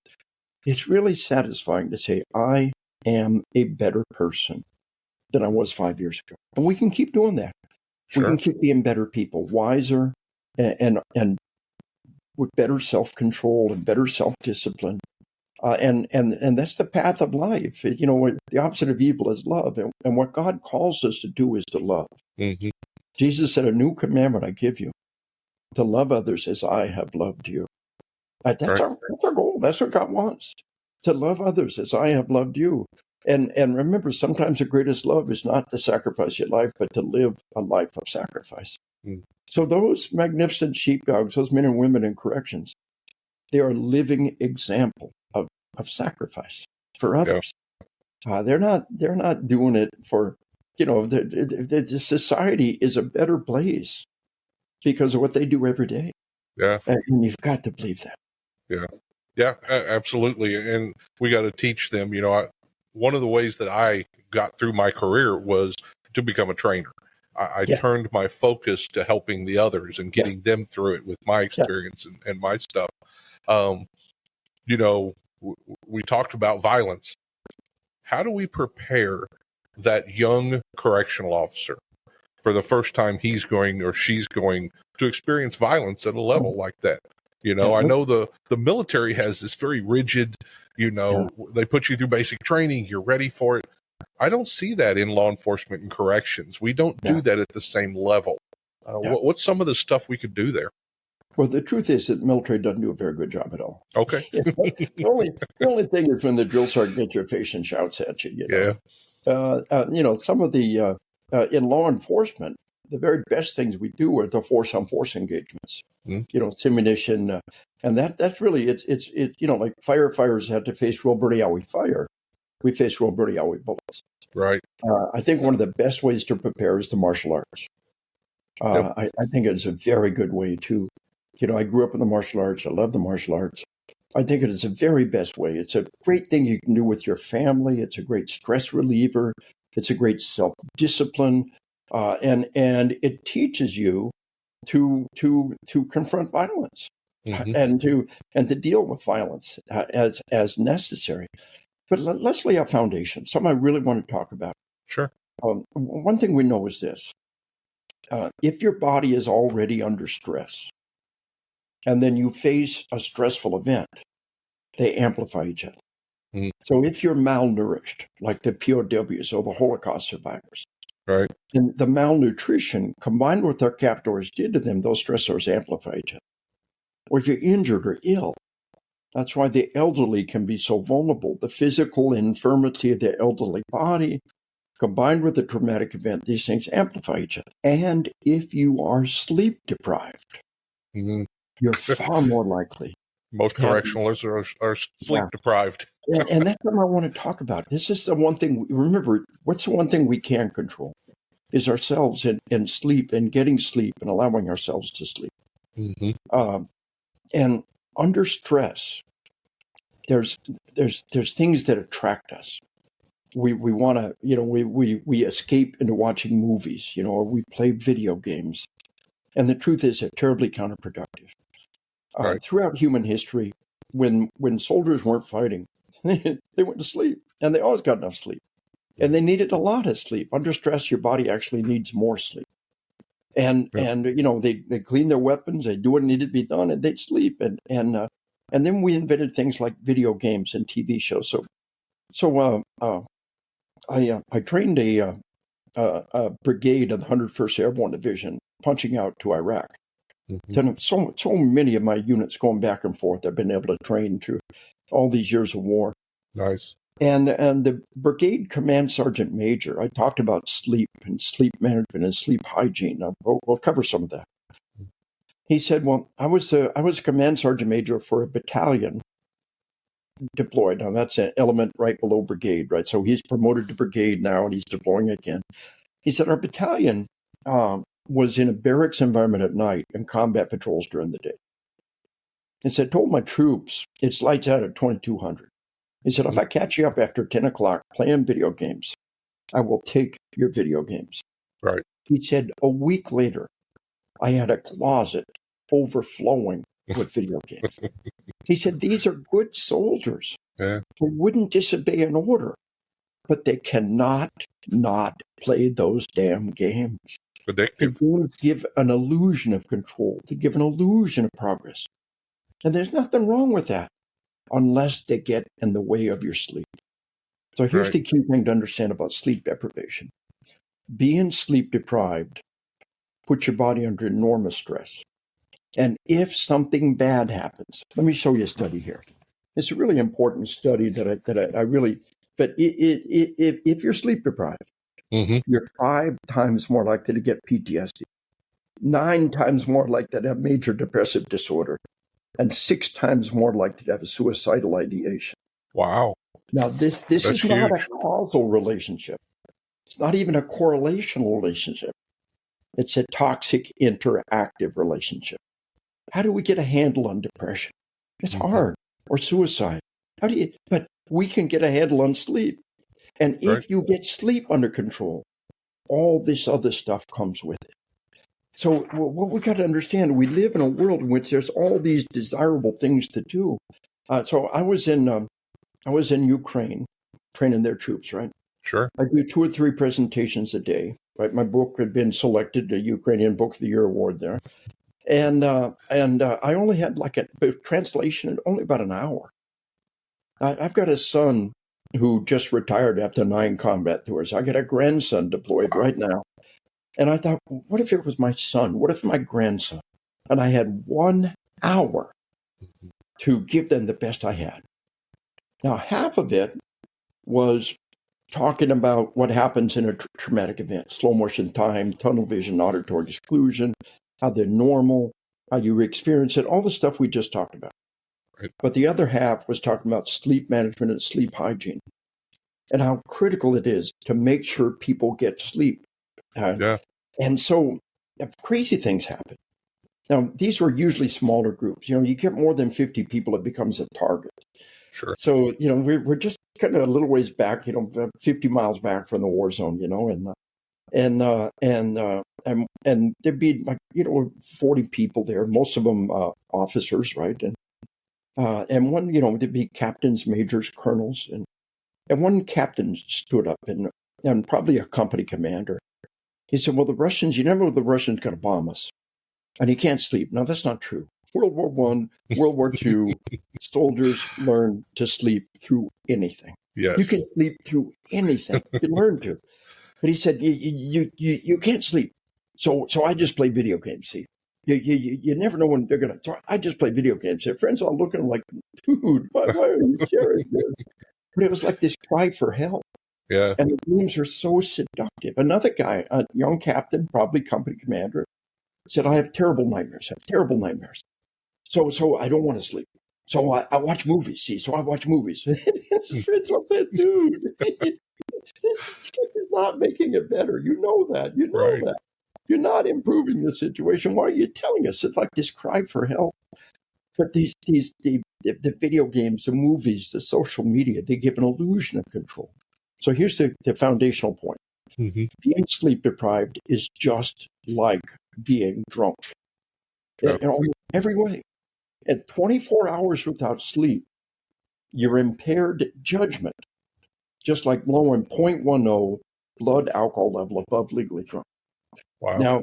It's really satisfying to say, I am a better person than I was 5 years ago. And we can keep doing that. Sure. We can keep being better people, wiser, and with better self-control and better self-discipline. And that's the path of life. The opposite of evil is love. And what God calls us to do is to love. Mm-hmm. Jesus said, a new commandment I give you, to love others as I have loved you. That's our goal. That's what God wants, to love others as I have loved you. And remember, sometimes the greatest love is not to sacrifice your life, but to live a life of sacrifice. Mm. So those magnificent sheepdogs, those men and women in corrections, they are a living example of sacrifice for others. Yeah. They're not doing it for, the society is a better place because of what they do every day. Yeah. And you've got to believe that. Yeah. Yeah, absolutely. And we got to teach them, one of the ways that I got through my career was to become a trainer. I turned my focus to helping the others and getting them through it with my experience and my stuff. We talked about violence. How do we prepare that young correctional officer for the first time he's going or she's going to experience violence at a level like that? I know the military has this very rigid, they put you through basic training, you're ready for it. I don't see that in law enforcement and corrections. We don't do that at the same level. What's some of the stuff we could do there? Well, the truth is that the military doesn't do a very good job at all. Okay. The only thing is when the drill sergeant gets your face and shouts at you. Yeah. Some of the in law enforcement, the very best things we do are the force on force engagements. Simunition, and that's really it's like firefighters have to face real dirty Yowie fire. We face real dirty Yowie bullets. Right. I think one of the best ways to prepare is the martial arts. I think it's a very good way to. I grew up in the martial arts. I love the martial arts. I think it is a very best way. It's a great thing you can do with your family. It's a great stress reliever. It's a great self-discipline, and it teaches you to confront violence and to deal with violence as necessary. But let's lay a foundation. Something I really want to talk about. Sure. One thing we know is this: if your body is already under stress, and then you face a stressful event, they amplify each other. Mm. So if you're malnourished, like the POWs or the Holocaust survivors, Right. and the malnutrition combined with what captors did to them, those stressors amplify each other. Or if you're injured or ill, that's why the elderly can be so vulnerable. The physical infirmity of the elderly body, combined with the traumatic event, these things amplify each other. And if you are sleep deprived, Mm-hmm. you're far more likely. Most correctionalists are sleep deprived. And that's what I want to talk about. This is the one thing, remember, what's the one thing we can control? Is ourselves and sleep and getting sleep and allowing ourselves to sleep. Mm-hmm. And under stress, there's things that attract us. We want to, we escape into watching movies, or we play video games. And the truth is they're terribly counterproductive. Right. Throughout human history, when soldiers weren't fighting, they went to sleep, and they always got enough sleep. And they needed a lot of sleep. Under stress, your body actually needs more sleep. And they clean their weapons, they do what needed to be done, and they'd sleep. And then we invented things like video games and TV shows. So I trained a brigade of the 101st Airborne Division punching out to Iraq. Mm-hmm. So many of my units going back and forth have been able to train through all these years of war. Nice. And the brigade command sergeant major, I talked about sleep and sleep management and sleep hygiene. We'll cover some of that. He said, well, I was command sergeant major for a battalion deployed. Now that's an element right below brigade, right? So he's promoted to brigade now and he's deploying again. He said, our battalion was in a barracks environment at night and combat patrols during the day. He said, told my troops, it's lights out at 2200. He said, if I catch you up after 10 o'clock playing video games, I will take your video games. Right. He said, a week later, I had a closet overflowing with video games. He said, these are good soldiers. Yeah. They wouldn't disobey an order, but they cannot not play those damn games. Addictive. The games give an illusion of control. They give an illusion of progress. And there's nothing wrong with that, unless they get in the way of your sleep. So here's the key thing to understand about sleep deprivation. Being sleep deprived puts your body under enormous stress. And if something bad happens, let me show you a study here. It's a really important study that I really, but if you're sleep deprived, mm-hmm. you're 5 times more likely to get PTSD, 9 times more likely to have major depressive disorder, and 6 times more likely to have a suicidal ideation. Wow. Now, this is not a causal relationship. It's not even a correlational relationship. It's a toxic interactive relationship. How do we get a handle on depression? It's hard. Or suicide. But we can get a handle on sleep. And if you get sleep under control, all this other stuff comes with it. So what we got to understand, we live in a world in which there's all these desirable things to do. So I was in Ukraine training their troops, right? Sure. I do 2 or 3 presentations a day, right? My book had been selected, a Ukrainian Book of the Year award there. And I only had like a translation, only about an hour. I've got a son who just retired after 9 combat tours. I got a grandson deployed right now. And I thought, what if it was my son? What if my grandson? And I had 1 hour to give them the best I had. Now, half of it was talking about what happens in a traumatic event, slow motion time, tunnel vision, auditory exclusion, how they're normal, how you experience it, all the stuff we just talked about. Right. But the other half was talking about sleep management and sleep hygiene and how critical it is to make sure people get sleep. And so crazy things happen. Now, these were usually smaller groups. You get more than 50 people, it becomes a target. Sure. So, we're just kind of a little ways back, 50 miles back from the war zone, and there'd be 40 people there, most of them officers, right? And one, there'd be captains, majors, colonels, and one captain stood up and probably a company commander. He said, well, you never know the Russians going to bomb us. And you can't sleep. No, that's not true. World War One, World War II, soldiers learn to sleep through anything. Yes. You can sleep through anything. You learn to. But he said, you can't sleep. So I just play video games. See, you never know when they're going to. So I just play video games. Their friends all looking like, dude, why are you sharing this? But it was like this cry for help. Yeah. And the dreams are so seductive. Another guy, a young captain, probably company commander, said, I have terrible nightmares. So I don't want to sleep. So I watch movies. See, so I watch movies. His friends all said, dude, this is not making it better. You know that. You know Right. that. You're not improving the situation. Why are you telling us? It's like this cry for help. But the video games, the movies, the social media, they give an illusion of control. So here's the foundational point. Mm-hmm. Being sleep deprived is just like being drunk Yeah. in almost every way. At 24 hours without sleep, your impaired judgment, just like blowing 0.10 blood alcohol level above legally drunk. Wow. Now,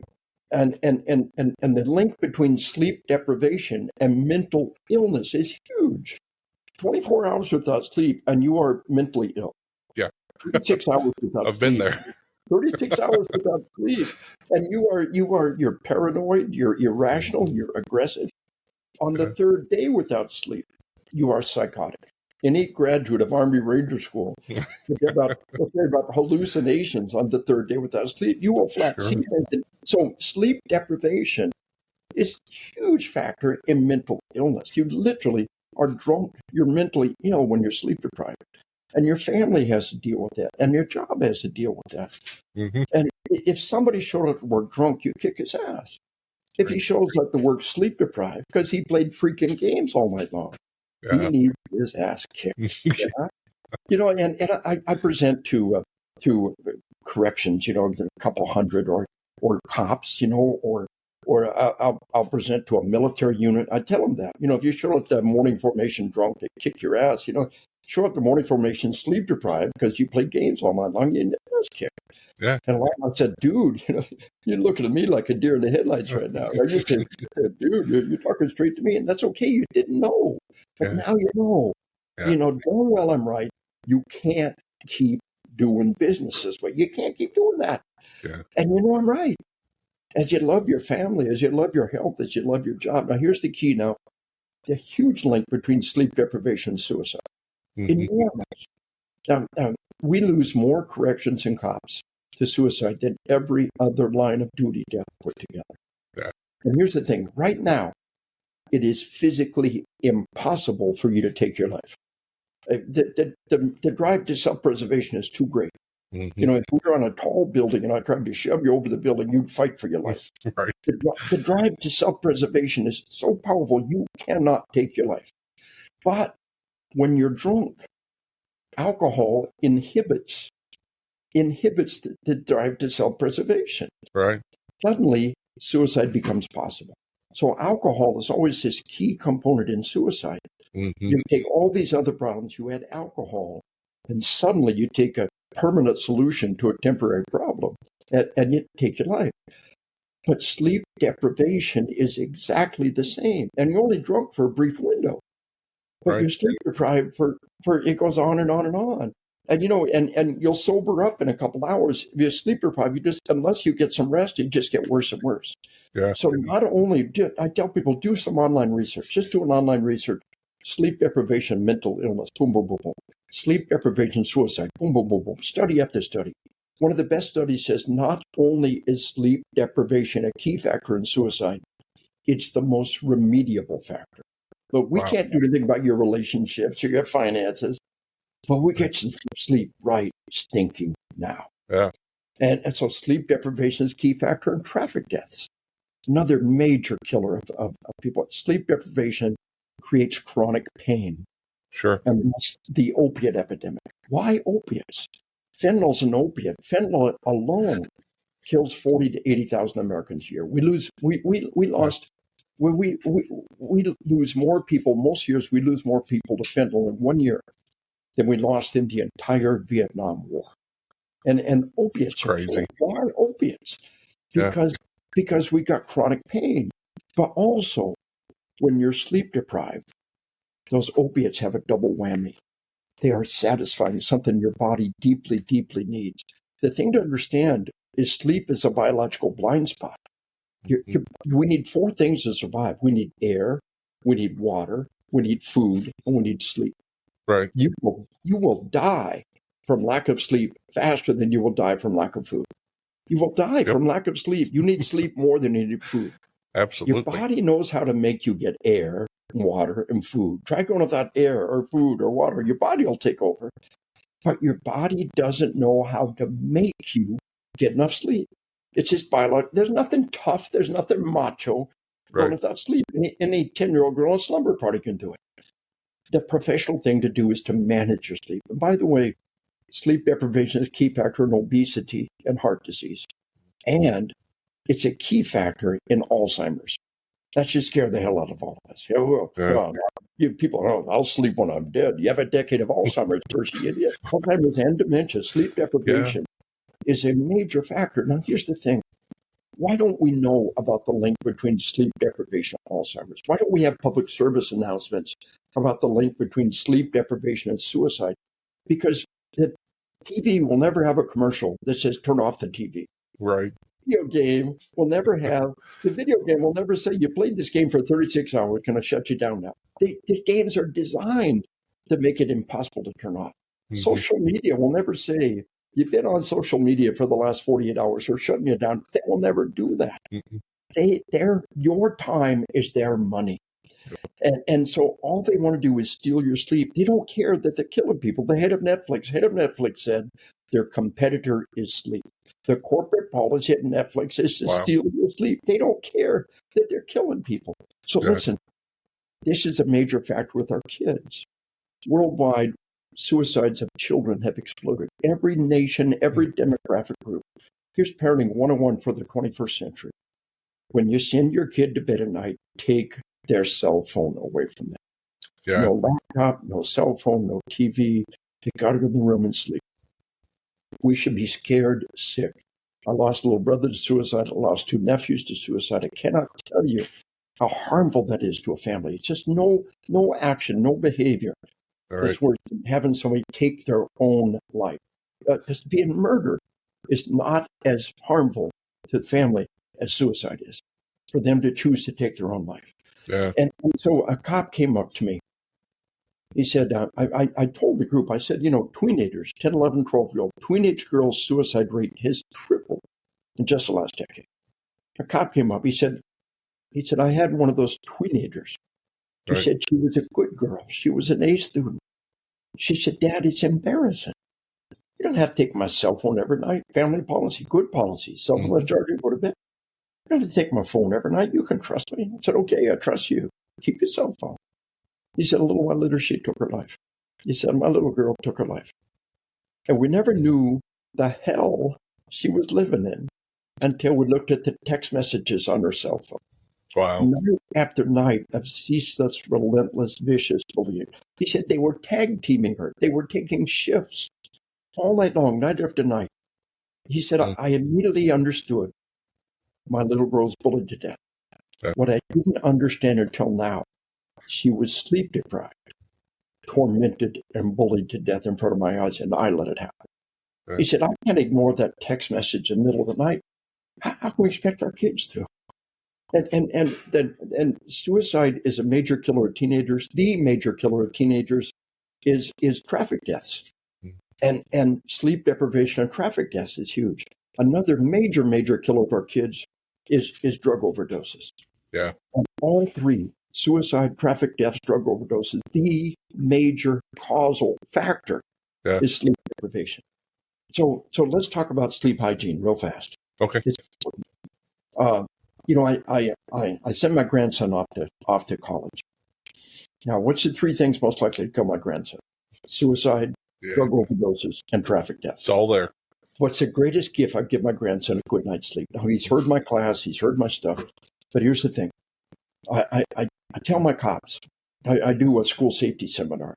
and the link between sleep deprivation and mental illness is huge. 24 hours without sleep, and you are mentally ill. Yeah. 36 hours without I've sleep. been there. 36 hours without sleep, and you're paranoid, you're irrational, you're aggressive. On the third day without sleep, you are psychotic. Any graduate of Army Ranger School will say about hallucinations on the third day without sleep. You will flat see things. So sleep deprivation is a huge factor in mental illness. You literally are drunk. You're mentally ill when you're sleep deprived. And your family has to deal with that. And your job has to deal with that. Mm-hmm. And if somebody showed up to work drunk, you kick his ass. If he shows up to work sleep deprived because he played freaking games all night long, he needs his ass kicked. Yeah? You know, and I present to corrections, you know, a couple hundred or cops, you know, or I'll present to a military unit. I tell them that, you know, if you show up the morning formation drunk, they kick your ass. You know, show up the morning formation sleep deprived because you played games all night long, you get your ass kicked. Yeah. And I said, dude, you know, you're looking at me like a deer in the headlights right now. I just said, dude, you're talking straight to me, and that's okay. You didn't know, but now you know. Yeah. You know, darn well I'm right. You can't keep doing business this way. You can't keep doing that. Yeah. And you know I'm right. As you love your family, as you love your health, as you love your job. Now, here's the key now. The huge link between sleep deprivation and suicide. Mm-hmm. Enormous. Now, we lose more corrections and cops to suicide than every other line of duty death put together. Yeah. And here's the thing. Right now, it is physically impossible for you to take your life. The drive to self-preservation is too great. Mm-hmm. You know, if we were on a tall building and I tried to shove you over the building, you'd fight for your life. Right. The drive to self-preservation is so powerful, you cannot take your life. But when you're drunk, alcohol inhibits the drive to self-preservation. Right. Suddenly, suicide becomes possible. So alcohol is always this key component in suicide. Mm-hmm. You take all these other problems, you add alcohol, and suddenly you take a permanent solution to a temporary problem, and you take your life. But sleep deprivation is exactly the same. And you're only drunk for a brief window. But you're sleep deprived for it goes on and on and on. And you know, and you'll sober up in a couple hours. If you're sleep deprived, unless you get some rest, you just get worse and worse. Yeah. So not only I tell people, do some online research. Just do an online research. Sleep deprivation, mental illness, boom, boom, boom, boom. Sleep deprivation, suicide, boom, boom, boom, boom. Study after study. One of the best studies says not only is sleep deprivation a key factor in suicide, it's the most remediable factor. But we can't do anything about your relationships or your finances, but we get some sleep right stinking now. Yeah. And so sleep deprivation is a key factor in traffic deaths. Another major killer of people. Sleep deprivation creates chronic pain. Sure. And that's the opiate epidemic. Why opiates? Fentanyl's an opiate. Fentanyl alone kills 40 to 80,000 Americans a year. We lose more people. Most years we lose more people to fentanyl in 1 year than we lost in the entire Vietnam War. And opiates are crazy. killed. Why opiates? Yeah. Because we got chronic pain. But also, when you're sleep deprived, those opiates have a double whammy. They are satisfying something your body deeply, deeply needs. The thing to understand is sleep is a biological blind spot. We need four things to survive. We need air, we need water, we need food, and we need sleep. Right. You will die from lack of sleep faster than you will die from lack of food. You will die from lack of sleep. You need sleep more than you need food. Absolutely. Your body knows how to make you get air, water, and food. Try going without air or food or water. Your body will take over. But your body doesn't know how to make you get enough sleep. It's just biological. There's nothing tough. There's nothing macho going without sleep. Any 10-year-old girl in a slumber party can do it. The professional thing to do is to manage your sleep. And by the way, sleep deprivation is a key factor in obesity and heart disease. And it's a key factor in Alzheimer's. That should scare the hell out of all of us. People, I'll sleep when I'm dead. You have a decade of Alzheimer's first, you idiot. Alzheimer's and dementia, sleep deprivation is a major factor. Now, here's the thing. Why don't we know about the link between sleep deprivation and Alzheimer's? Why don't we have public service announcements about the link between sleep deprivation and suicide? Because the TV will never have a commercial that says, turn off the TV. Right. The video game will never say, you played this game for 36 hours, can I shut you down now? The games are designed to make it impossible to turn off. Mm-hmm. Social media will never say, you've been on social media for the last 48 hours, or shutting you down. They will never do that. Mm-hmm. Your time is their money. And so all they want to do is steal your sleep. They don't care that they're killing people. The head of Netflix said their competitor is sleep. The corporate policy at Netflix is to steal your sleep. They don't care that they're killing people. So listen, this is a major factor with our kids. Worldwide, suicides of children have exploded. Every nation, every demographic group. Here's parenting 101 for the 21st century. When you send your kid to bed at night, take their cell phone away from them. Yeah. No laptop, no cell phone, no TV. They got to go to the room and sleep. We should be scared sick. I lost a little brother to suicide. I lost 2 nephews to suicide. I cannot tell you how harmful that is to a family. It's just no action, no behavior. It's worse than having somebody take their own life. Just being murdered is not as harmful to the family as suicide is, for them to choose to take their own life. Yeah. And so a cop came up to me. He said, I told the group, I said, teenagers, 10, 11, 12-year-old, teenage girls' suicide rate has tripled in just the last decade. A cop came up. He said, I had one of those teenagers. He said she was a good girl. She was an A student. She said, Dad, it's embarrassing. You don't have to take my cell phone every night. Family policy, good policy. Cell phone charger, go to bed. You don't have to take my phone every night. You can trust me. I said, okay, I trust you. Keep your cell phone. He said, a little while later, she took her life. He said, my little girl took her life. And we never knew the hell she was living in until we looked at the text messages on her cell phone. Wow. Night after night of ceaseless, relentless, vicious bullying. He said they were tag teaming her. They were taking shifts all night long, night after night. He said, I immediately understood my little girl's bullied to death. What I didn't understand until now, she was sleep deprived, tormented, and bullied to death in front of my eyes, and I let it happen. He said, I can't ignore that text message in the middle of the night. How can we expect our kids to? And suicide is a major killer of teenagers. The major killer of teenagers is traffic deaths. And sleep deprivation and traffic deaths is huge. Another major killer of our kids is drug overdoses. Yeah. And all three, suicide, traffic deaths, drug overdoses, the major causal factor is sleep deprivation. So let's talk about sleep hygiene real fast. Okay. I sent my grandson off to college. Now, what's the 3 things most likely to kill my grandson? Suicide, drug overdoses, and traffic deaths. It's all there. What's the greatest gift I give my grandson? A good night's sleep. Now, he's heard my class, he's heard my stuff, but here's the thing. I tell my cops, I do a school safety seminar.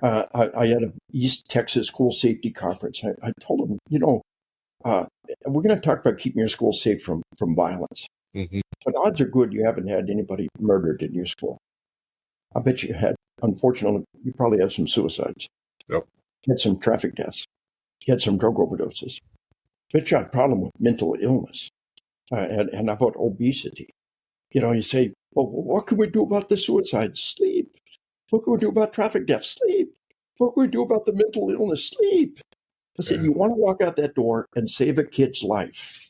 I had an East Texas school safety conference. I told them, we're going to talk about keeping your school safe from violence. Mm-hmm. But odds are good you haven't had anybody murdered in your school. I bet you had, unfortunately, you probably had some suicides. Yep. You had some traffic deaths. You had some drug overdoses. Bet you had a problem with mental illness and about obesity. You say, well, what can we do about the suicide? Sleep. What can we do about traffic deaths? Sleep. What can we do about the mental illness? Sleep. I said, you want to walk out that door and save a kid's life.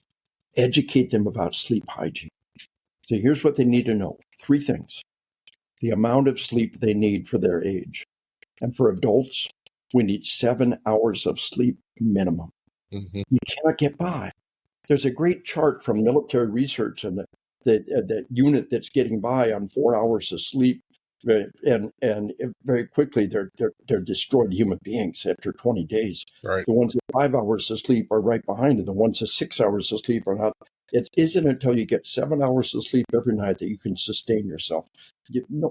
Educate them about sleep hygiene. So here's what they need to know. 3 things. The amount of sleep they need for their age. And for adults, we need 7 hours of sleep minimum. Mm-hmm. You cannot get by. There's a great chart from military research and that unit that's getting by on 4 hours of sleep. And very quickly, they're destroyed human beings after 20 days. Right. The ones with 5 hours of sleep are right behind it. The ones with 6 hours of sleep are not. It isn't until you get 7 hours of sleep every night that you can sustain yourself.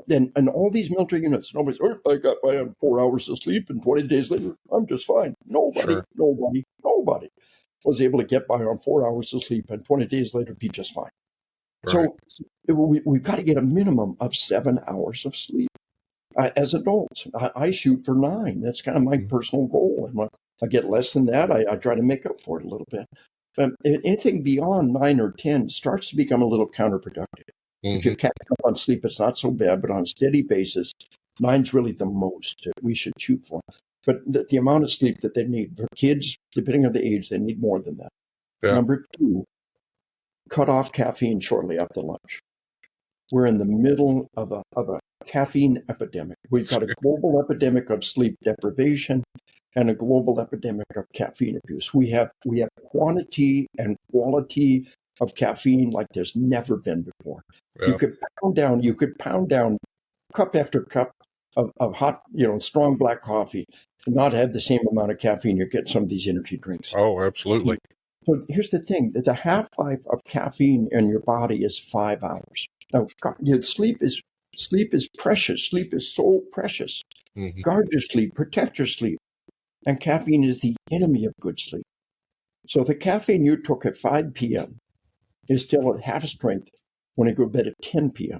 And all these military units, nobody's, I got by on 4 hours of sleep, and 20 days later, I'm just fine. Nobody was able to get by on 4 hours of sleep, and 20 days later, be just fine. Right. So we've got to get a minimum of 7 hours of sleep. As adults, I shoot for 9. That's kind of my personal goal. And when I get less than that, I try to make up for it a little bit. But anything beyond 9 or 10 starts to become a little counterproductive. Mm-hmm. If you catch up on sleep, it's not so bad. But on a steady basis, 9's really the most that we should shoot for. But the amount of sleep that they need for kids, depending on the age, they need more than that. Yeah. Number 2, cut off caffeine shortly after lunch. We're in the middle of a caffeine epidemic. We've got a global epidemic of sleep deprivation and a global epidemic of caffeine abuse. We have quantity and quality of caffeine like there's never been before. Yeah. You could pound down cup after cup of hot, strong black coffee and not have the same amount of caffeine you get some of these energy drinks. Oh, absolutely. So here's the thing, that the half-life of caffeine in your body is 5 hours. Now, sleep is precious. Sleep is so precious. Mm-hmm. Guard your sleep, protect your sleep. And caffeine is the enemy of good sleep. So the caffeine you took at 5 p.m. is still at half strength when you go to bed at 10 p.m.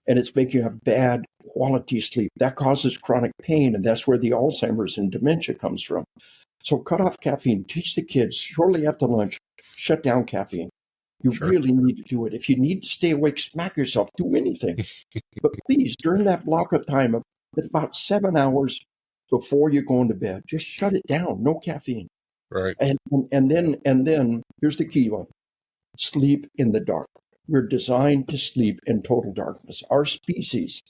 And it's making you have bad quality sleep. That causes chronic pain, and that's where the Alzheimer's and dementia comes from. So cut off caffeine. Teach the kids shortly after lunch, shut down caffeine. You really need to do it. If you need to stay awake, smack yourself, do anything. But please, during that block of time, about 7 hours before you're going to bed, just shut it down. No caffeine. Right. And then here's the key one. Sleep in the dark. We're designed to sleep in total darkness. Our species,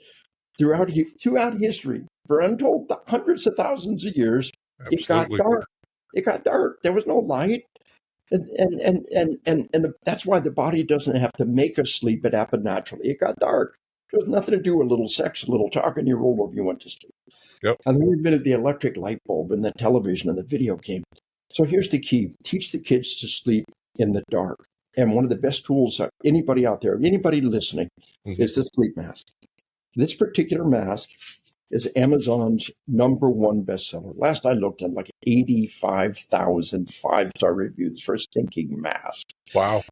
throughout history, for untold hundreds of thousands of years, Absolutely. It got dark. It got dark. There was no light. And that's why the body doesn't have to make us sleep. It happened naturally. It got dark. It has nothing to do with a little sex, a little talk, and you roll over, you went to sleep. Yep. And then we invented the electric light bulb and the television and the video game. So here's the key. Teach the kids to sleep in the dark. And one of the best tools anybody out there, anybody listening, mm-hmm. is the sleep mask. This particular mask is Amazon's #1 bestseller. Last I looked at, like 85,000 5-star reviews for a stinking mask. Wow.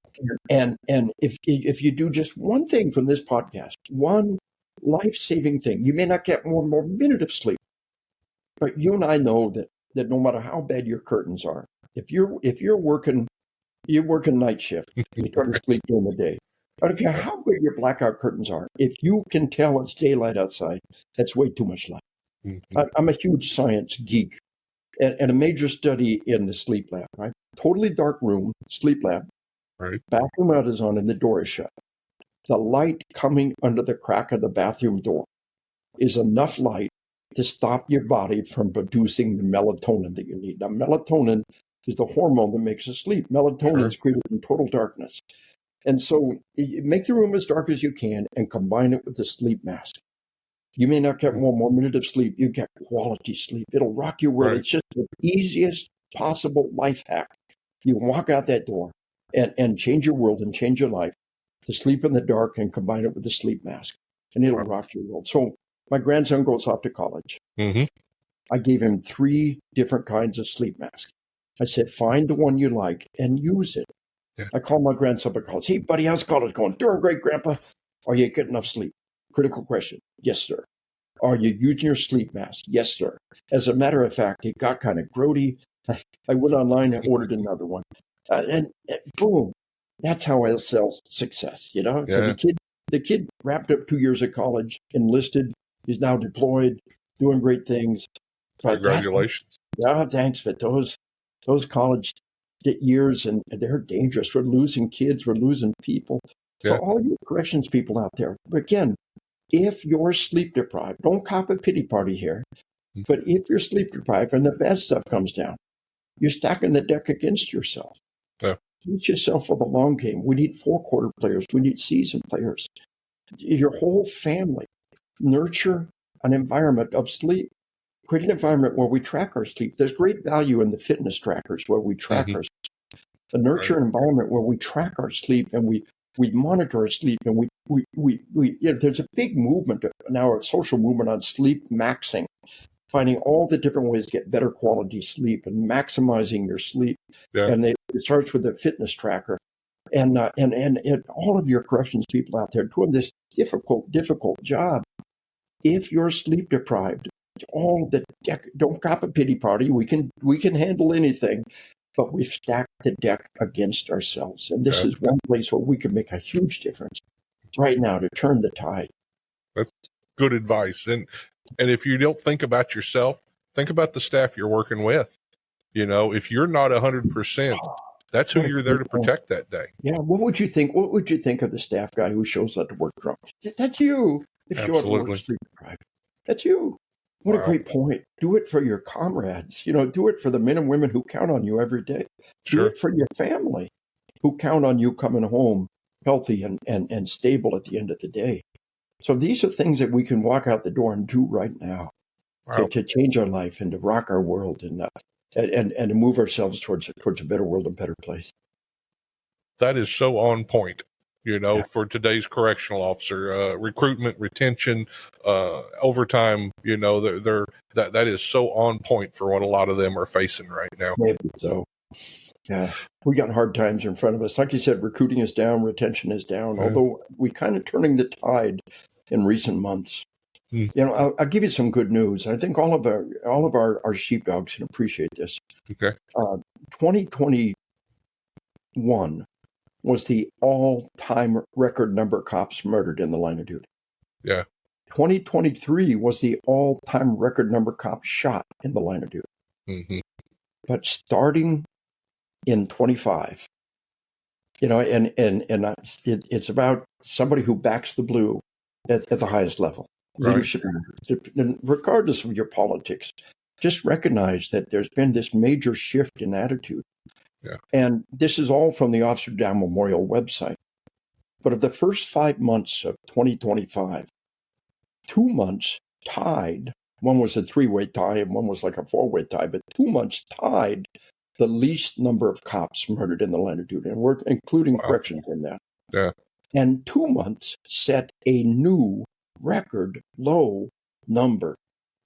And if you do just one thing from this podcast, one life-saving thing, you may not get one more minute of sleep. But you and I know that no matter how bad your curtains are, if you're working night shift, you try to sleep during the day. I don't care how good your blackout curtains are. If you can tell it's daylight outside, that's way too much light. Mm-hmm. I'm a huge science geek, and a major study in the sleep lab, right? Totally dark room, sleep lab. Right. Bathroom light is on and the door is shut. The light coming under the crack of the bathroom door is enough light to stop your body from producing the melatonin that you need. Now, melatonin is the hormone that makes us sleep. Melatonin is created in total darkness. And so make the room as dark as you can and combine it with the sleep mask. You may not get one more minute of sleep. You get quality sleep. It'll rock your world. Right. It's just the easiest possible life hack. You can walk out that door and change your world and change your life to sleep in the dark and combine it with the sleep mask. And it'll rock your world. So my grandson goes off to college. Mm-hmm. I gave him 3 different kinds of sleep masks. I said, find the one you like and use it. Yeah. I called my grandson up and called, hey, buddy, how's college going? Doing great, Grandpa. Are you getting enough sleep? Critical question. Yes, sir. Are you using your sleep mask? Yes, sir. As a matter of fact, it got kind of grody. I went online and ordered another one. And boom, that's how I sell success, you know? So Yeah. the kid wrapped up 2 years of college, enlisted, he's now deployed, doing great things. But Congratulations. thanks. But those college years, and they're dangerous. We're losing kids, we're losing people. So Yeah. all you corrections people out there, again, if you're sleep deprived, don't cop a pity party here. But if you're sleep deprived and the bad stuff comes down, you're stacking the deck against yourself. Yeah. Teach yourself for the long game. We need 4-quarter players. We need seasoned players. Your whole family. Nurture an environment of sleep. Create an environment where we track our sleep. There's great value in the fitness trackers where we track our sleep. A nurture an environment where we track our sleep and we monitor our sleep, and there's a big movement now, a social movement on sleep maxing, finding all the different ways to get better quality sleep and maximizing your sleep. Yeah. And it starts with a fitness tracker. And all of your corrections people out there doing this difficult job. If you're sleep deprived, all the deck, don't cop a pity party. We can handle anything, but we've stacked the deck against ourselves. And this is one place where we can make a huge difference right now to turn the tide. That's good advice. And if you don't think about yourself, think about the staff you're working with. You know, if you're not 100%, that's who you're there to protect that day. Yeah. What would you think? What would you think of the staff guy who shows up to work drunk? That's you. If you're at work sleep deprived, that's you. What a great point. Do it for your comrades. You know, do it for the men and women who count on you every day. Do it for your family who count on you coming home healthy and stable at the end of the day. So these are things that we can walk out the door and do right now to change our life and to rock our world and to move ourselves towards a better world and better place. That is so on point. You know, for today's correctional officer, recruitment, retention, overtime, you know, that is so on point for what a lot of them are facing right now. Maybe so. Yeah, we got hard times in front of us. Like you said, recruiting is down, retention is down, although we kind of turning the tide in recent months. You know, I'll give you some good news. I think all of our sheepdogs can appreciate this. Okay. 2021 was the all-time record number of cops murdered in the line of duty. Yeah. 2023 was the all-time record number of cops shot in the line of duty. Mm-hmm. But starting in 25, you know, and it's about somebody who backs the blue at the highest level, leadership, regardless of your politics. Just recognize that there's been this major shift in attitude. Yeah. And this is all from the Officer Down Memorial website. But of the first 5 months of 2025, 2 months tied. One was a 3-way tie and one was like a 4-way tie, but 2 months tied the least number of cops murdered in the line of duty. And we're including corrections in that. Yeah. And 2 months set a new record low number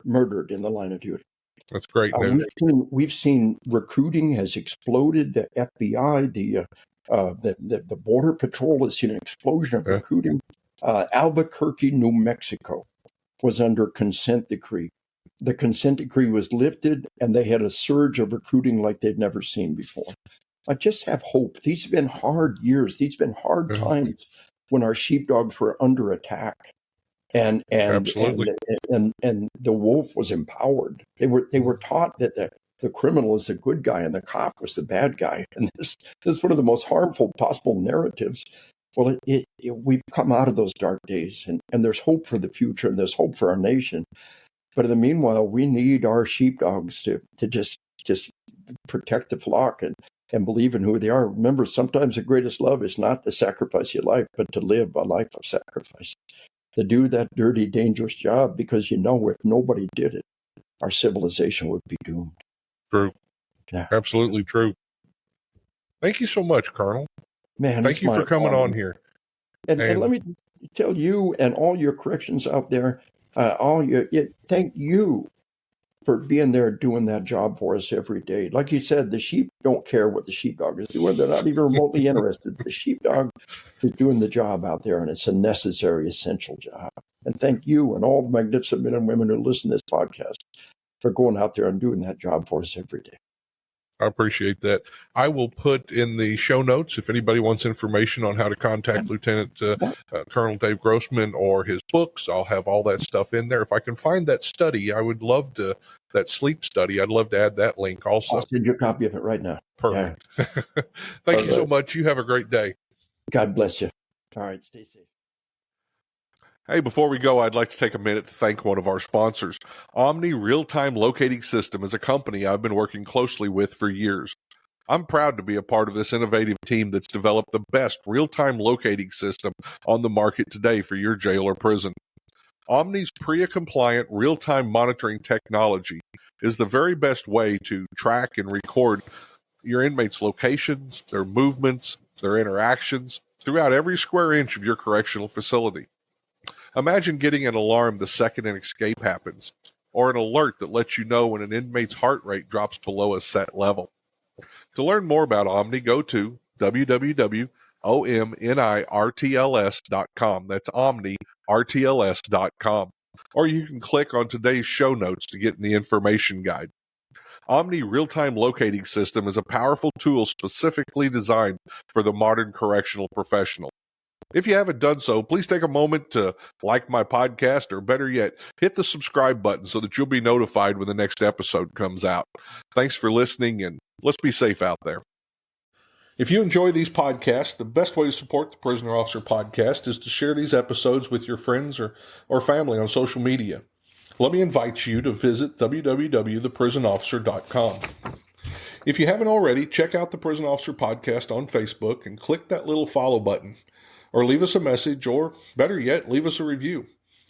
murdered in the line of duty. That's great news. We've seen recruiting has exploded. The FBI, the Border Patrol has seen an explosion of recruiting. Albuquerque, New Mexico was under consent decree. The consent decree was lifted, and they had a surge of recruiting like they'd never seen before. I just have hope. These have been hard years. These have been hard times when our sheepdogs were under attack. And Absolutely. And the wolf was empowered. They were taught that the criminal is the good guy and the cop was the bad guy. And this is one of the most harmful possible narratives. Well, we've come out of those dark days, and there's hope for the future, and there's hope for our nation. But in the meanwhile, we need our sheepdogs to just protect the flock and believe in who they are. Remember, sometimes the greatest love is not to sacrifice your life, but to live a life of sacrifice. To do that dirty, dangerous job, because if nobody did it, our civilization would be doomed. True. Yeah. Absolutely true. Thank you so much, Colonel. Man, thank you for coming on here. And let me tell you and all your corrections out there, thank you for being there doing that job for us every day. Like you said, the sheep don't care what the sheepdog is doing. They're not even remotely interested. The sheepdog is doing the job out there, and it's a necessary, essential job. And thank you and all the magnificent men and women who listen to this podcast for going out there and doing that job for us every day. I appreciate that. I will put in the show notes, if anybody wants information on how to contact Lieutenant Colonel Dave Grossman or his books, I'll have all that stuff in there. If I can find that study, I would love to, that sleep study, I'd love to add that link also. I'll send you a copy of it right now. Perfect. Yeah. Thank you so much. You have a great day. God bless you. All right, stay safe. Hey, before we go, I'd like to take a minute to thank one of our sponsors. Omni Real-Time Locating System is a company I've been working closely with for years. I'm proud to be a part of this innovative team that's developed the best real-time locating system on the market today for your jail or prison. Omni's PREA-compliant real-time monitoring technology is the very best way to track and record your inmates' locations, their movements, their interactions throughout every square inch of your correctional facility. Imagine getting an alarm the second an escape happens, or an alert that lets you know when an inmate's heart rate drops below a set level. To learn more about Omni, go to www.omnirtls.com. That's omnirtls.com. Or you can click on today's show notes to get in the information guide. Omni Real-Time Locating System is a powerful tool specifically designed for the modern correctional professional. If you haven't done so, please take a moment to like my podcast, or better yet, hit the subscribe button so that you'll be notified when the next episode comes out. Thanks for listening, and let's be safe out there. If you enjoy these podcasts, the best way to support the Prisoner Officer Podcast is to share these episodes with your friends or family on social media. Let me invite you to visit www.theprisonofficer.com. If you haven't already, check out the Prison Officer Podcast on Facebook and click that little follow button. Or leave us a message, or better yet, leave us a review.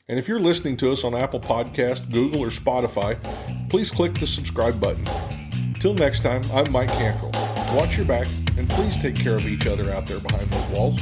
And if you're listening to us on Apple Podcast, Google, or Spotify, please click the subscribe button. Till next time, I'm Mike Cantrell. Watch your back, and please take care of each other out there behind those walls.